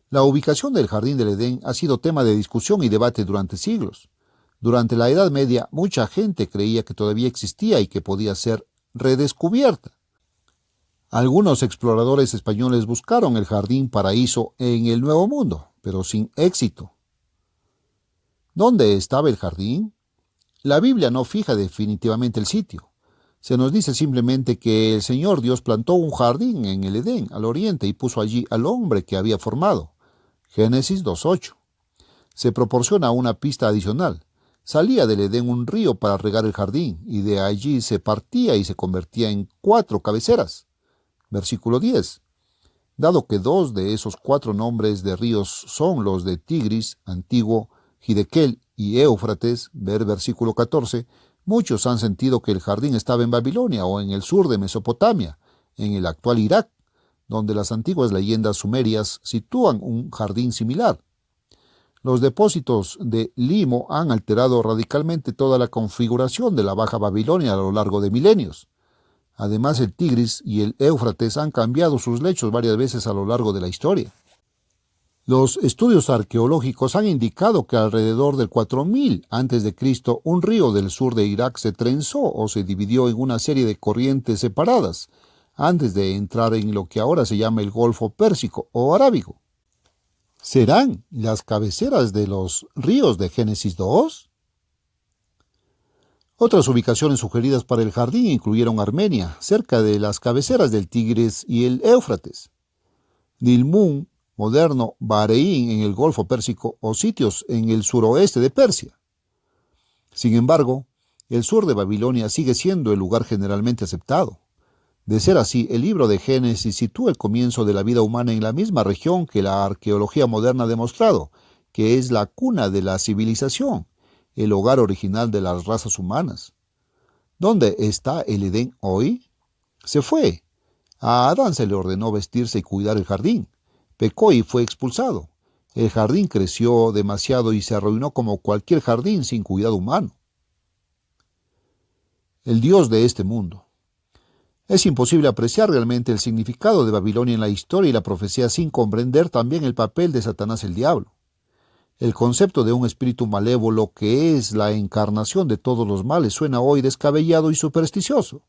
La ubicación del jardín del Edén ha sido tema de discusión y debate durante siglos. Durante la Edad Media, mucha gente creía que todavía existía y que podía ser redescubierta. Algunos exploradores españoles buscaron el jardín paraíso en el Nuevo Mundo, pero sin éxito. ¿Dónde estaba el jardín? La Biblia no fija definitivamente el sitio. Se nos dice simplemente que el Señor Dios plantó un jardín en el Edén, al oriente, y puso allí al hombre que había formado. Génesis 2:8. Se proporciona una pista adicional. Salía del Edén un río para regar el jardín, y de allí se partía y se convertía en 4 cabeceras. Versículo 10. Dado que 2 de esos 4 nombres de ríos son los de Tigris, antiguo, Hiddekel y Éufrates, ver versículo 14, muchos han sentido que el jardín estaba en Babilonia o en el sur de Mesopotamia, en el actual Irak, donde las antiguas leyendas sumerias sitúan un jardín similar. Los depósitos de limo han alterado radicalmente toda la configuración de la Baja Babilonia a lo largo de milenios. Además, el Tigris y el Éufrates han cambiado sus lechos varias veces a lo largo de la historia. Los estudios arqueológicos han indicado que alrededor del 4000 a.C. un río del sur de Irak se trenzó o se dividió en una serie de corrientes separadas, antes de entrar en lo que ahora se llama el Golfo Pérsico o Arábigo. ¿Serán las cabeceras de los ríos de Génesis 2? Otras ubicaciones sugeridas para el jardín incluyeron Armenia, cerca de las cabeceras del Tigris y el Éufrates, Dilmun, moderno Bahrein en el Golfo Pérsico o sitios en el suroeste de Persia. Sin embargo, el sur de Babilonia sigue siendo el lugar generalmente aceptado. De ser así, el libro de Génesis sitúa el comienzo de la vida humana en la misma región que la arqueología moderna ha demostrado, que es la cuna de la civilización, el hogar original de las razas humanas. ¿Dónde está el Edén hoy? Se fue. A Adán se le ordenó vestirse y cuidar el jardín. Pecó y fue expulsado. El jardín creció demasiado y se arruinó como cualquier jardín sin cuidado humano. El Dios de este mundo. Es imposible apreciar realmente el significado de Babilonia en la historia y la profecía sin comprender también el papel de Satanás el diablo. El concepto de un espíritu malévolo que es la encarnación de todos los males suena hoy descabellado y supersticioso.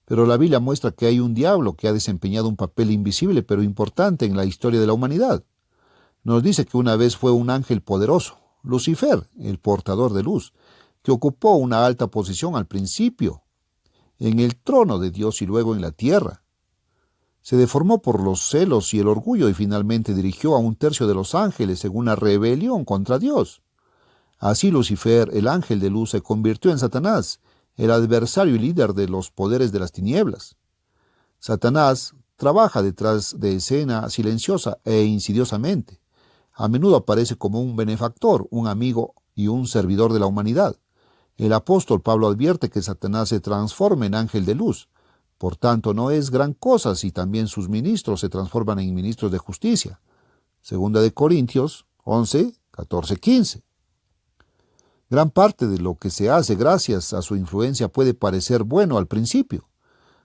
Pero la Biblia muestra que hay un diablo que ha desempeñado un papel invisible pero importante en la historia de la humanidad. Nos dice que una vez fue un ángel poderoso, Lucifer, el portador de luz, que ocupó una alta posición al principio en el trono de Dios y luego en la tierra. Se deformó por los celos y el orgullo y finalmente dirigió a un tercio de los ángeles en una rebelión contra Dios. Así Lucifer, el ángel de luz, se convirtió en Satanás, el adversario y líder de los poderes de las tinieblas. Satanás trabaja detrás de escena silenciosa e insidiosamente. A menudo aparece como un benefactor, un amigo y un servidor de la humanidad. El apóstol Pablo advierte que Satanás se transforma en ángel de luz. Por tanto, no es gran cosa si también sus ministros se transforman en ministros de justicia. Segunda de Corintios 11, 14, 15. Gran parte de lo que se hace gracias a su influencia puede parecer bueno al principio.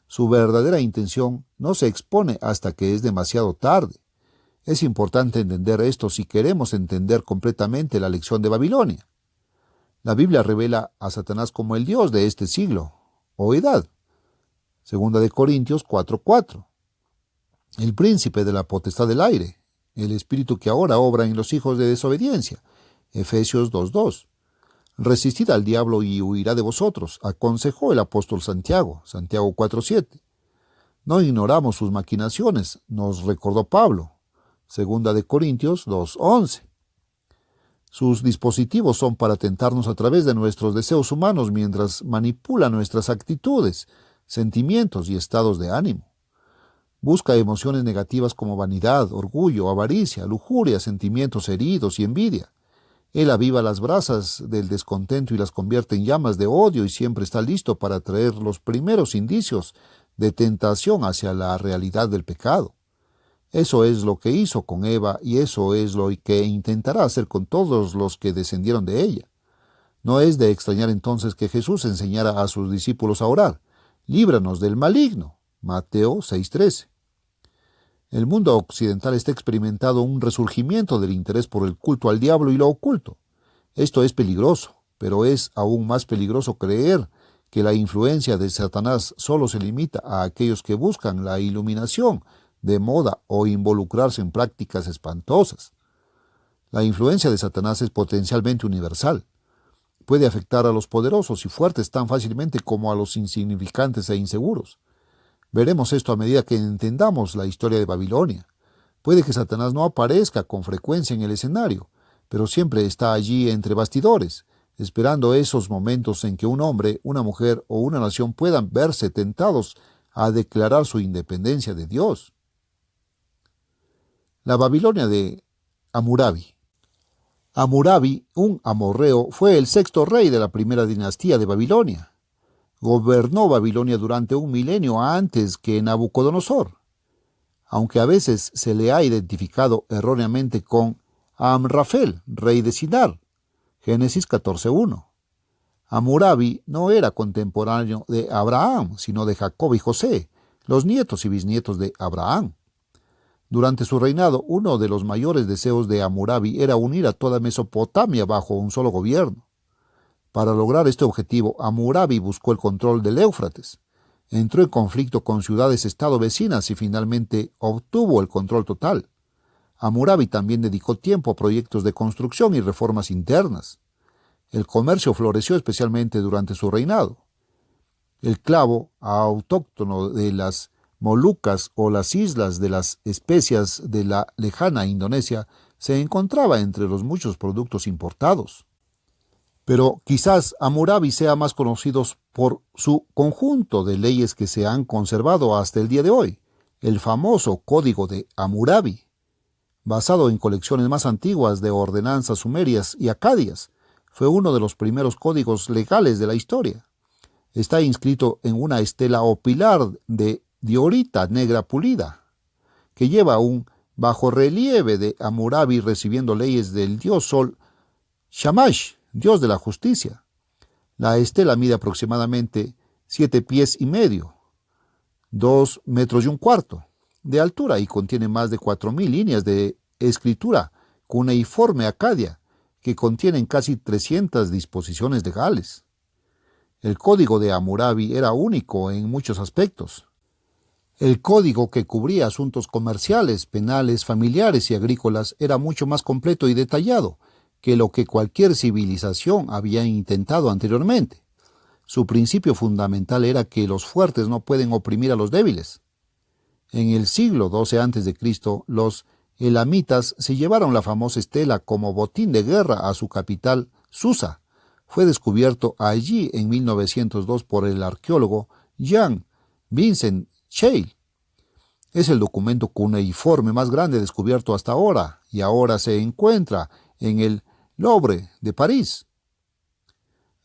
Su verdadera intención no se expone hasta que es demasiado tarde. Es importante entender esto si queremos entender completamente la lección de Babilonia. La Biblia revela a Satanás como el Dios de este siglo o edad. Segunda de Corintios 4:4. El príncipe de la potestad del aire, el espíritu que ahora obra en los hijos de desobediencia. Efesios 2:2. Resistid al diablo y huirá de vosotros, aconsejó el apóstol Santiago, Santiago 4:7. No ignoramos sus maquinaciones, nos recordó Pablo, Segunda de Corintios 2:11. Sus dispositivos son para tentarnos a través de nuestros deseos humanos mientras manipula nuestras actitudes, sentimientos y estados de ánimo. Busca emociones negativas como vanidad, orgullo, avaricia, lujuria, sentimientos heridos y envidia. Él aviva las brasas del descontento y las convierte en llamas de odio y siempre está listo para traer los primeros indicios de tentación hacia la realidad del pecado. Eso es lo que hizo con Eva y eso es lo que intentará hacer con todos los que descendieron de ella. No es de extrañar entonces que Jesús enseñara a sus discípulos a orar: líbranos del maligno. Mateo 6:13. El mundo occidental está experimentando un resurgimiento del interés por el culto al diablo y lo oculto. Esto es peligroso, pero es aún más peligroso creer que la influencia de Satanás solo se limita a aquellos que buscan la iluminación de moda o involucrarse en prácticas espantosas. La influencia de Satanás es potencialmente universal. Puede afectar a los poderosos y fuertes tan fácilmente como a los insignificantes e inseguros. Veremos esto a medida que entendamos la historia de Babilonia. Puede que Satanás no aparezca con frecuencia en el escenario, pero siempre está allí entre bastidores, esperando esos momentos en que un hombre, una mujer o una nación puedan verse tentados a declarar su independencia de Dios. La Babilonia de Hammurabi. Hammurabi, un amorreo, fue el sexto rey de la primera dinastía de Babilonia. Gobernó Babilonia durante un milenio antes que Nabucodonosor. Aunque a veces se le ha identificado erróneamente con a Amrafel, rey de Sinar. Génesis 14:1. Hammurabi no era contemporáneo de Abraham, sino de Jacob y José, los nietos y bisnietos de Abraham. Durante su reinado, uno de los mayores deseos de Hammurabi era unir a toda Mesopotamia bajo un solo gobierno. Para lograr este objetivo, Hammurabi buscó el control del Éufrates, entró en conflicto con ciudades-estado vecinas y finalmente obtuvo el control total. Hammurabi también dedicó tiempo a proyectos de construcción y reformas internas. El comercio floreció especialmente durante su reinado. El clavo, autóctono de las Molucas o las islas de las especias de la lejana Indonesia, se encontraba entre los muchos productos importados. Pero quizás Hammurabi sea más conocido por su conjunto de leyes que se han conservado hasta el día de hoy, el famoso Código de Hammurabi, basado en colecciones más antiguas de ordenanzas sumerias y acadias. Fue uno de los primeros códigos legales de la historia. Está inscrito en una estela o pilar de diorita negra pulida, que lleva un bajorrelieve de Hammurabi recibiendo leyes del dios Sol Shamash, dios de la justicia. La estela mide aproximadamente 7 pies y medio, 2 metros y un cuarto de altura y contiene más de 4.000 líneas de escritura cuneiforme acadia que contienen casi 300 disposiciones legales. El código de Hammurabi era único en muchos aspectos. El código, que cubría asuntos comerciales, penales, familiares y agrícolas, era mucho más completo y detallado que lo que cualquier civilización había intentado anteriormente. Su principio fundamental era que los fuertes no pueden oprimir a los débiles. En el siglo XII a.C., los elamitas se llevaron la famosa estela como botín de guerra a su capital, Susa. Fue descubierto allí en 1902 por el arqueólogo Jan Vincent Scheele. Es el documento cuneiforme más grande descubierto hasta ahora y ahora se encuentra en el Louvre de París.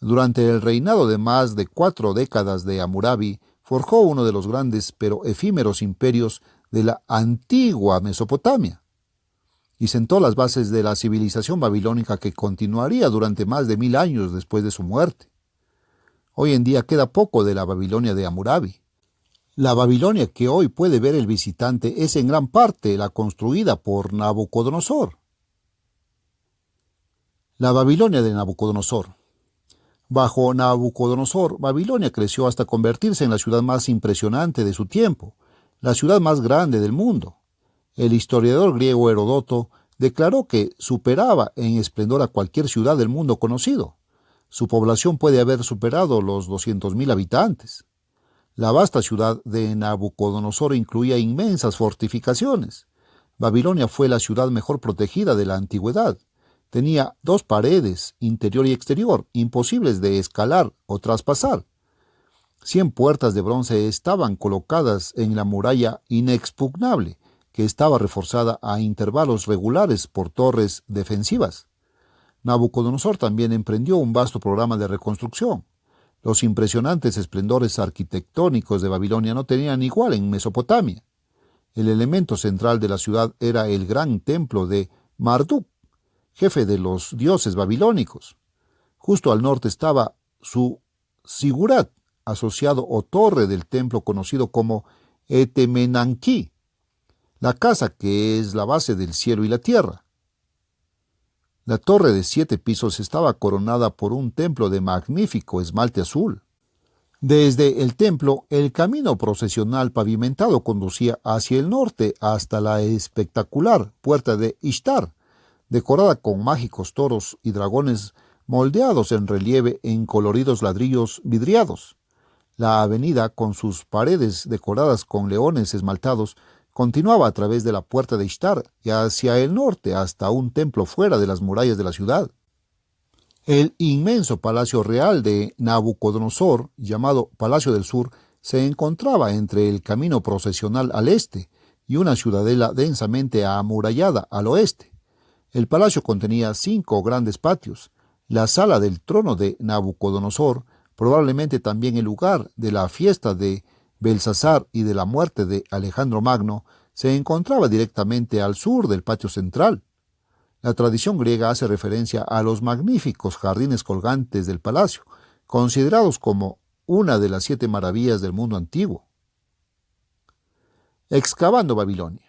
Durante el reinado de más de 4 décadas de Hammurabi, forjó uno de los grandes pero efímeros imperios de la antigua Mesopotamia y sentó las bases de la civilización babilónica que continuaría durante más de 1000 años después de su muerte. Hoy en día queda poco de la Babilonia de Hammurabi. La Babilonia que hoy puede ver el visitante es en gran parte la construida por Nabucodonosor. La Babilonia de Nabucodonosor. Bajo Nabucodonosor, Babilonia creció hasta convertirse en la ciudad más impresionante de su tiempo, la ciudad más grande del mundo. El historiador griego Heródoto declaró que superaba en esplendor a cualquier ciudad del mundo conocido. Su población puede haber superado los 200.000 habitantes. La vasta ciudad de Nabucodonosor incluía inmensas fortificaciones. Babilonia fue la ciudad mejor protegida de la antigüedad. Tenía 2 paredes, interior y exterior, imposibles de escalar o traspasar. 100 puertas de bronce estaban colocadas en la muralla inexpugnable, que estaba reforzada a intervalos regulares por torres defensivas. Nabucodonosor también emprendió un vasto programa de reconstrucción. Los impresionantes esplendores arquitectónicos de Babilonia no tenían igual en Mesopotamia. El elemento central de la ciudad era el gran templo de Marduk, jefe de los dioses babilónicos. Justo al norte estaba su Sigurat, asociado o torre del templo conocido como Etemenanquí, la casa que es la base del cielo y la tierra. La torre de 7 pisos estaba coronada por un templo de magnífico esmalte azul. Desde el templo, el camino procesional pavimentado conducía hacia el norte hasta la espectacular puerta de Ishtar, decorada con mágicos toros y dragones moldeados en relieve en coloridos ladrillos vidriados. La avenida, con sus paredes decoradas con leones esmaltados, continuaba a través de la puerta de Ishtar y hacia el norte hasta un templo fuera de las murallas de la ciudad. El inmenso palacio real de Nabucodonosor, llamado Palacio del Sur, se encontraba entre el camino procesional al este y una ciudadela densamente amurallada al oeste. El palacio contenía 5 grandes patios. La sala del trono de Nabucodonosor, probablemente también el lugar de la fiesta de Belsasar y de la muerte de Alejandro Magno, se encontraba directamente al sur del patio central. La tradición griega hace referencia a los magníficos jardines colgantes del palacio, considerados como una de las 7 maravillas del mundo antiguo. Excavando Babilonia.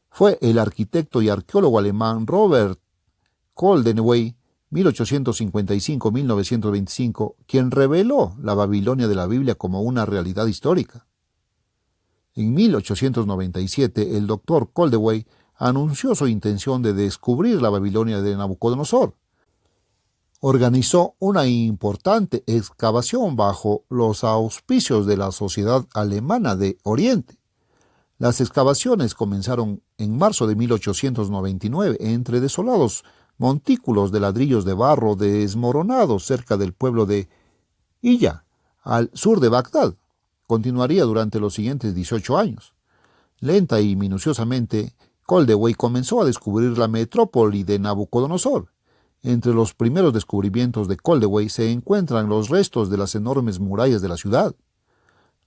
Fue el arquitecto y arqueólogo alemán Robert Koldenwey, 1855-1925, quien reveló la Babilonia de la Biblia como una realidad histórica. En 1897, el doctor Koldewey anunció su intención de descubrir la Babilonia de Nabucodonosor. Organizó una importante excavación bajo los auspicios de la Sociedad Alemana de Oriente. Las excavaciones comenzaron en marzo de 1899 entre desolados montículos de ladrillos de barro desmoronados cerca del pueblo de Hilla, al sur de Bagdad. Continuaría durante los siguientes 18 años. Lenta y minuciosamente, Koldewey comenzó a descubrir la metrópoli de Nabucodonosor. Entre los primeros descubrimientos de Koldewey se encuentran los restos de las enormes murallas de la ciudad.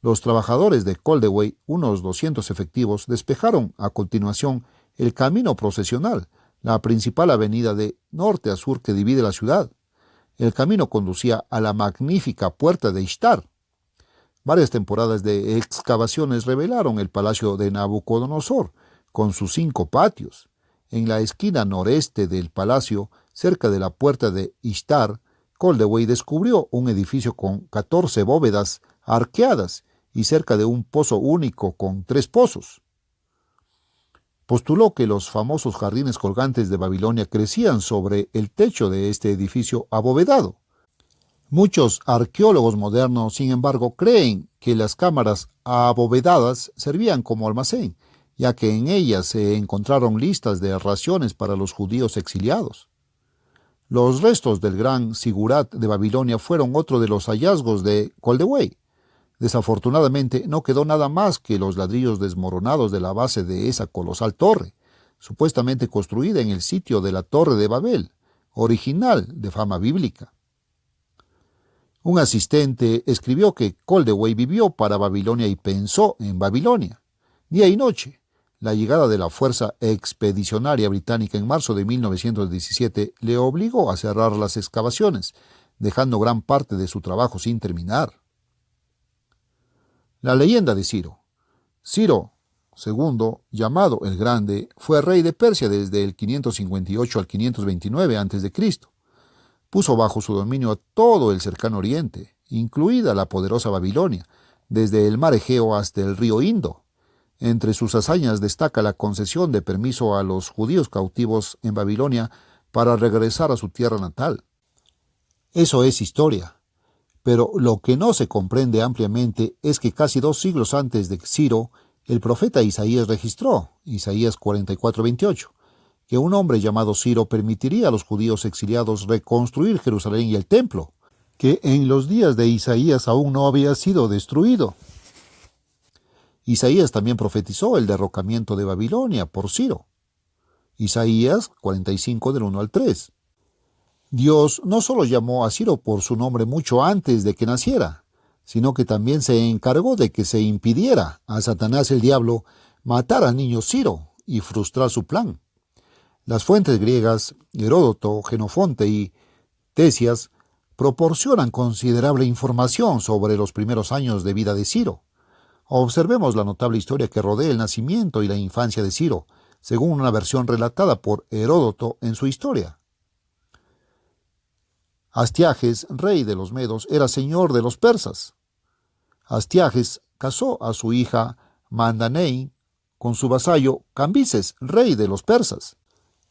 Los trabajadores de Koldewey, unos 200 efectivos, despejaron a continuación el camino procesional, la principal avenida de norte a sur que divide la ciudad. El camino conducía a la magnífica puerta de Ishtar. Varias temporadas de excavaciones revelaron el palacio de Nabucodonosor, con sus 5 patios. En la esquina noreste del palacio, cerca de la puerta de Ishtar, Koldewey descubrió un edificio con 14 bóvedas arqueadas y cerca de un pozo único con 3 pozos. Postuló que los famosos jardines colgantes de Babilonia crecían sobre el techo de este edificio abovedado. Muchos arqueólogos modernos, sin embargo, creen que las cámaras abovedadas servían como almacén, ya que en ellas se encontraron listas de raciones para los judíos exiliados. Los restos del gran sigurat de Babilonia fueron otro de los hallazgos de Koldewey. Desafortunadamente, no quedó nada más que los ladrillos desmoronados de la base de esa colosal torre, supuestamente construida en el sitio de la Torre de Babel, original de fama bíblica. Un asistente escribió que Koldewey vivió para Babilonia y pensó en Babilonia. Día y noche, la llegada de la Fuerza Expedicionaria Británica en marzo de 1917 le obligó a cerrar las excavaciones, dejando gran parte de su trabajo sin terminar. La leyenda de Ciro. Ciro II, llamado el Grande, fue rey de Persia desde el 558 al 529 a.C. Puso bajo su dominio a todo el cercano oriente, incluida la poderosa Babilonia, desde el mar Egeo hasta el río Indo. Entre sus hazañas destaca la concesión de permiso a los judíos cautivos en Babilonia para regresar a su tierra natal. Eso es historia, pero lo que no se comprende ampliamente es que casi 2 siglos antes de Ciro, el profeta Isaías registró, Isaías 44:28, que un hombre llamado Ciro permitiría a los judíos exiliados reconstruir Jerusalén y el templo, que en los días de Isaías aún no había sido destruido. Isaías también profetizó el derrocamiento de Babilonia por Ciro. Isaías 45 del 1 al 3. Dios no solo llamó a Ciro por su nombre mucho antes de que naciera, sino que también se encargó de que se impidiera a Satanás el diablo matar al niño Ciro y frustrar su plan. Las fuentes griegas, Heródoto, Genofonte y Tesias, proporcionan considerable información sobre los primeros años de vida de Ciro. Observemos la notable historia que rodea el nacimiento y la infancia de Ciro, según una versión relatada por Heródoto en su historia. Astiages, rey de los medos, era señor de los persas. Astiages casó a su hija Mandanei con su vasallo Cambises, rey de los persas.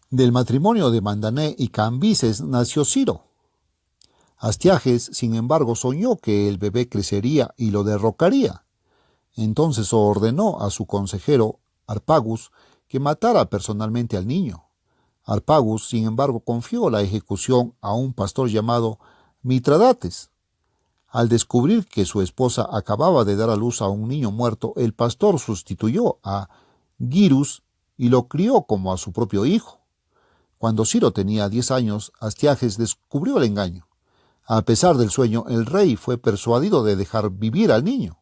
Del matrimonio de Mandané y Cambises nació Ciro. Astiages, sin embargo, soñó que el bebé crecería y lo derrocaría. Entonces ordenó a su consejero, Harpagus, que matara personalmente al niño. Harpagus, sin embargo, confió la ejecución a un pastor llamado Mitradates. Al descubrir que su esposa acababa de dar a luz a un niño muerto, el pastor sustituyó a Girus y lo crió como a su propio hijo. Cuando Ciro tenía 10 años, Astiages descubrió el engaño. A pesar del sueño, el rey fue persuadido de dejar vivir al niño.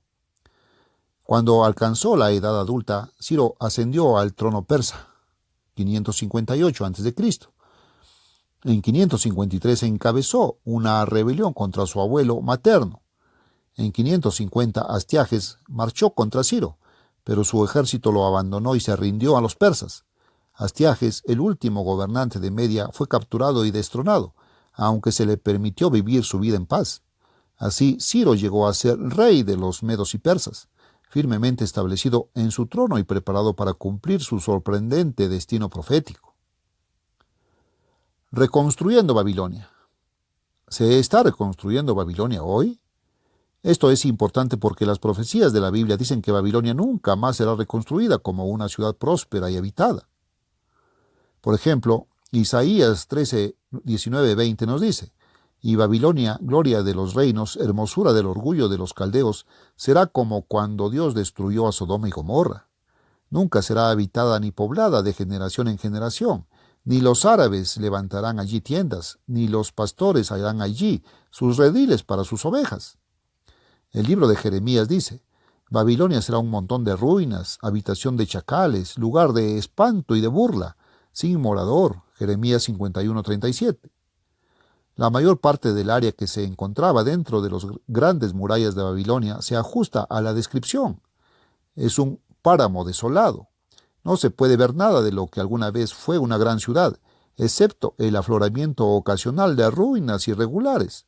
Cuando alcanzó la edad adulta, Ciro ascendió al trono persa. 558 a.C. En 553 encabezó una rebelión contra su abuelo materno. En 550 Astiages marchó contra Ciro, pero su ejército lo abandonó y se rindió a los persas. Astiages, el último gobernante de Media, fue capturado y destronado, aunque se le permitió vivir su vida en paz. Así, Ciro llegó a ser rey de los medos y persas, firmemente establecido en su trono y preparado para cumplir su sorprendente destino profético. Reconstruyendo Babilonia. ¿Se está reconstruyendo Babilonia hoy? Esto es importante porque las profecías de la Biblia dicen que Babilonia nunca más será reconstruida como una ciudad próspera y habitada. Por ejemplo, Isaías 13, 19, 20 nos dice: «Y Babilonia, gloria de los reinos, hermosura del orgullo de los caldeos, será como cuando Dios destruyó a Sodoma y Gomorra. Nunca será habitada ni poblada de generación en generación, ni los árabes levantarán allí tiendas, ni los pastores harán allí sus rediles para sus ovejas». El libro de Jeremías dice: «Babilonia será un montón de ruinas, habitación de chacales, lugar de espanto y de burla, sin morador». Jeremías 51:37. La mayor parte del área que se encontraba dentro de las grandes murallas de Babilonia se ajusta a la descripción. Es un páramo desolado. No se puede ver nada de lo que alguna vez fue una gran ciudad, excepto el afloramiento ocasional de ruinas irregulares,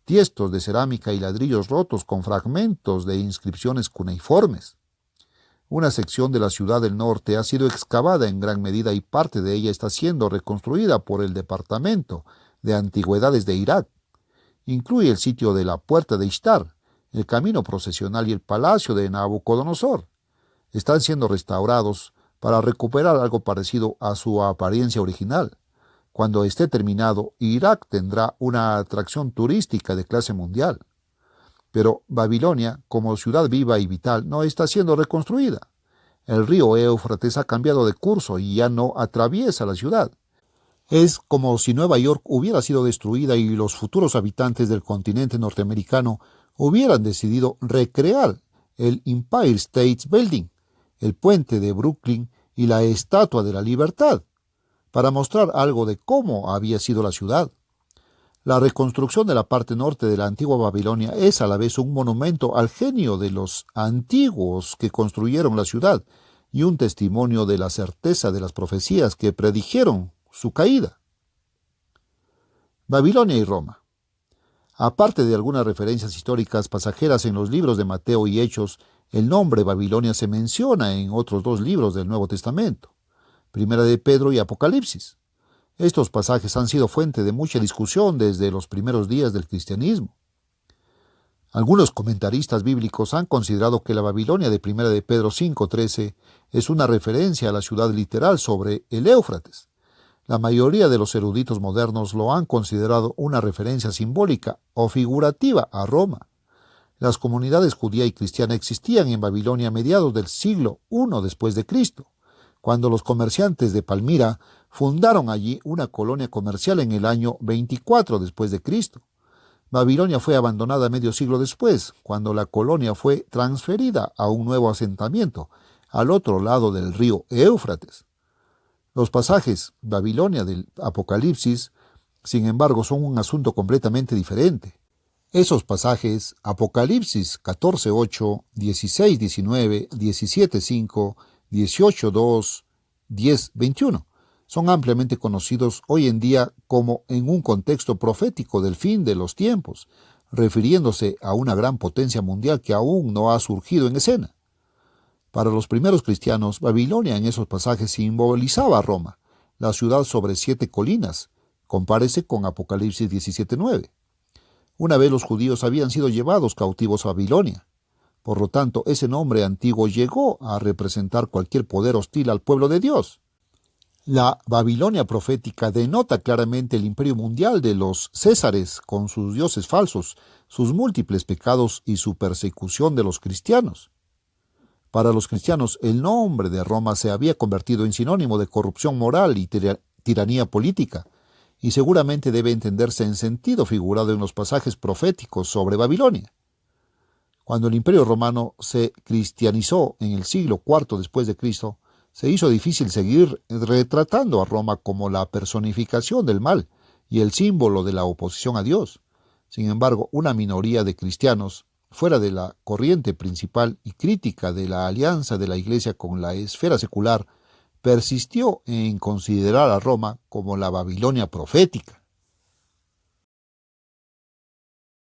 tiestos de cerámica y ladrillos rotos con fragmentos de inscripciones cuneiformes. Una sección de la ciudad del norte ha sido excavada en gran medida y parte de ella está siendo reconstruida por el Departamento de Antigüedades de Irak. Incluye el sitio de la Puerta de Ishtar, el camino procesional y el palacio de Nabucodonosor. Están siendo restaurados para recuperar algo parecido a su apariencia original. Cuando esté terminado, Irak tendrá una atracción turística de clase mundial. Pero Babilonia, como ciudad viva y vital, no está siendo reconstruida. El río Éufrates ha cambiado de curso y ya no atraviesa la ciudad. Es como si Nueva York hubiera sido destruida y los futuros habitantes del continente norteamericano hubieran decidido recrear el Empire State Building, el puente de Brooklyn y la Estatua de la Libertad, para mostrar algo de cómo había sido la ciudad. La reconstrucción de la parte norte de la antigua Babilonia es a la vez un monumento al genio de los antiguos que construyeron la ciudad y un testimonio de la certeza de las profecías que predijeron su caída. Babilonia y Roma. Aparte de algunas referencias históricas pasajeras en los libros de Mateo y Hechos, el nombre Babilonia se menciona en otros dos libros del Nuevo Testamento, Primera de Pedro y Apocalipsis. Estos pasajes han sido fuente de mucha discusión desde los primeros días del cristianismo. Algunos comentaristas bíblicos han considerado que la Babilonia de Primera de Pedro 5:13 es una referencia a la ciudad literal sobre el Éufrates. La mayoría de los eruditos modernos lo han considerado una referencia simbólica o figurativa a Roma. Las comunidades judía y cristiana existían en Babilonia a mediados del siglo I después de Cristo, cuando los comerciantes de Palmira fundaron allí una colonia comercial en el año 24 después de Cristo. Babilonia fue abandonada medio siglo después, cuando la colonia fue transferida a un nuevo asentamiento al otro lado del río Éufrates. Los pasajes Babilonia del Apocalipsis, sin embargo, son un asunto completamente diferente. Esos pasajes, Apocalipsis 14:8, 16:19, 17:5, 18:2, 10:21, son ampliamente conocidos hoy en día como en un contexto profético del fin de los tiempos, refiriéndose a una gran potencia mundial que aún no ha surgido en escena. Para los primeros cristianos, Babilonia en esos pasajes simbolizaba a Roma, la ciudad sobre 7 colinas. Compárese con Apocalipsis 17:9. Una vez los judíos habían sido llevados cautivos a Babilonia. Por lo tanto, ese nombre antiguo llegó a representar cualquier poder hostil al pueblo de Dios. La Babilonia profética denota claramente el imperio mundial de los césares con sus dioses falsos, sus múltiples pecados y su persecución de los cristianos. Para los cristianos, el nombre de Roma se había convertido en sinónimo de corrupción moral y tiranía política, y seguramente debe entenderse en sentido figurado en los pasajes proféticos sobre Babilonia. Cuando el Imperio Romano se cristianizó en el siglo IV después de Cristo, Se hizo difícil seguir retratando a Roma como la personificación del mal y el símbolo de la oposición a Dios. Sin embargo, una minoría de cristianos, fuera de la corriente principal y crítica de la alianza de la Iglesia con la esfera secular, persistió en considerar a Roma como la Babilonia profética.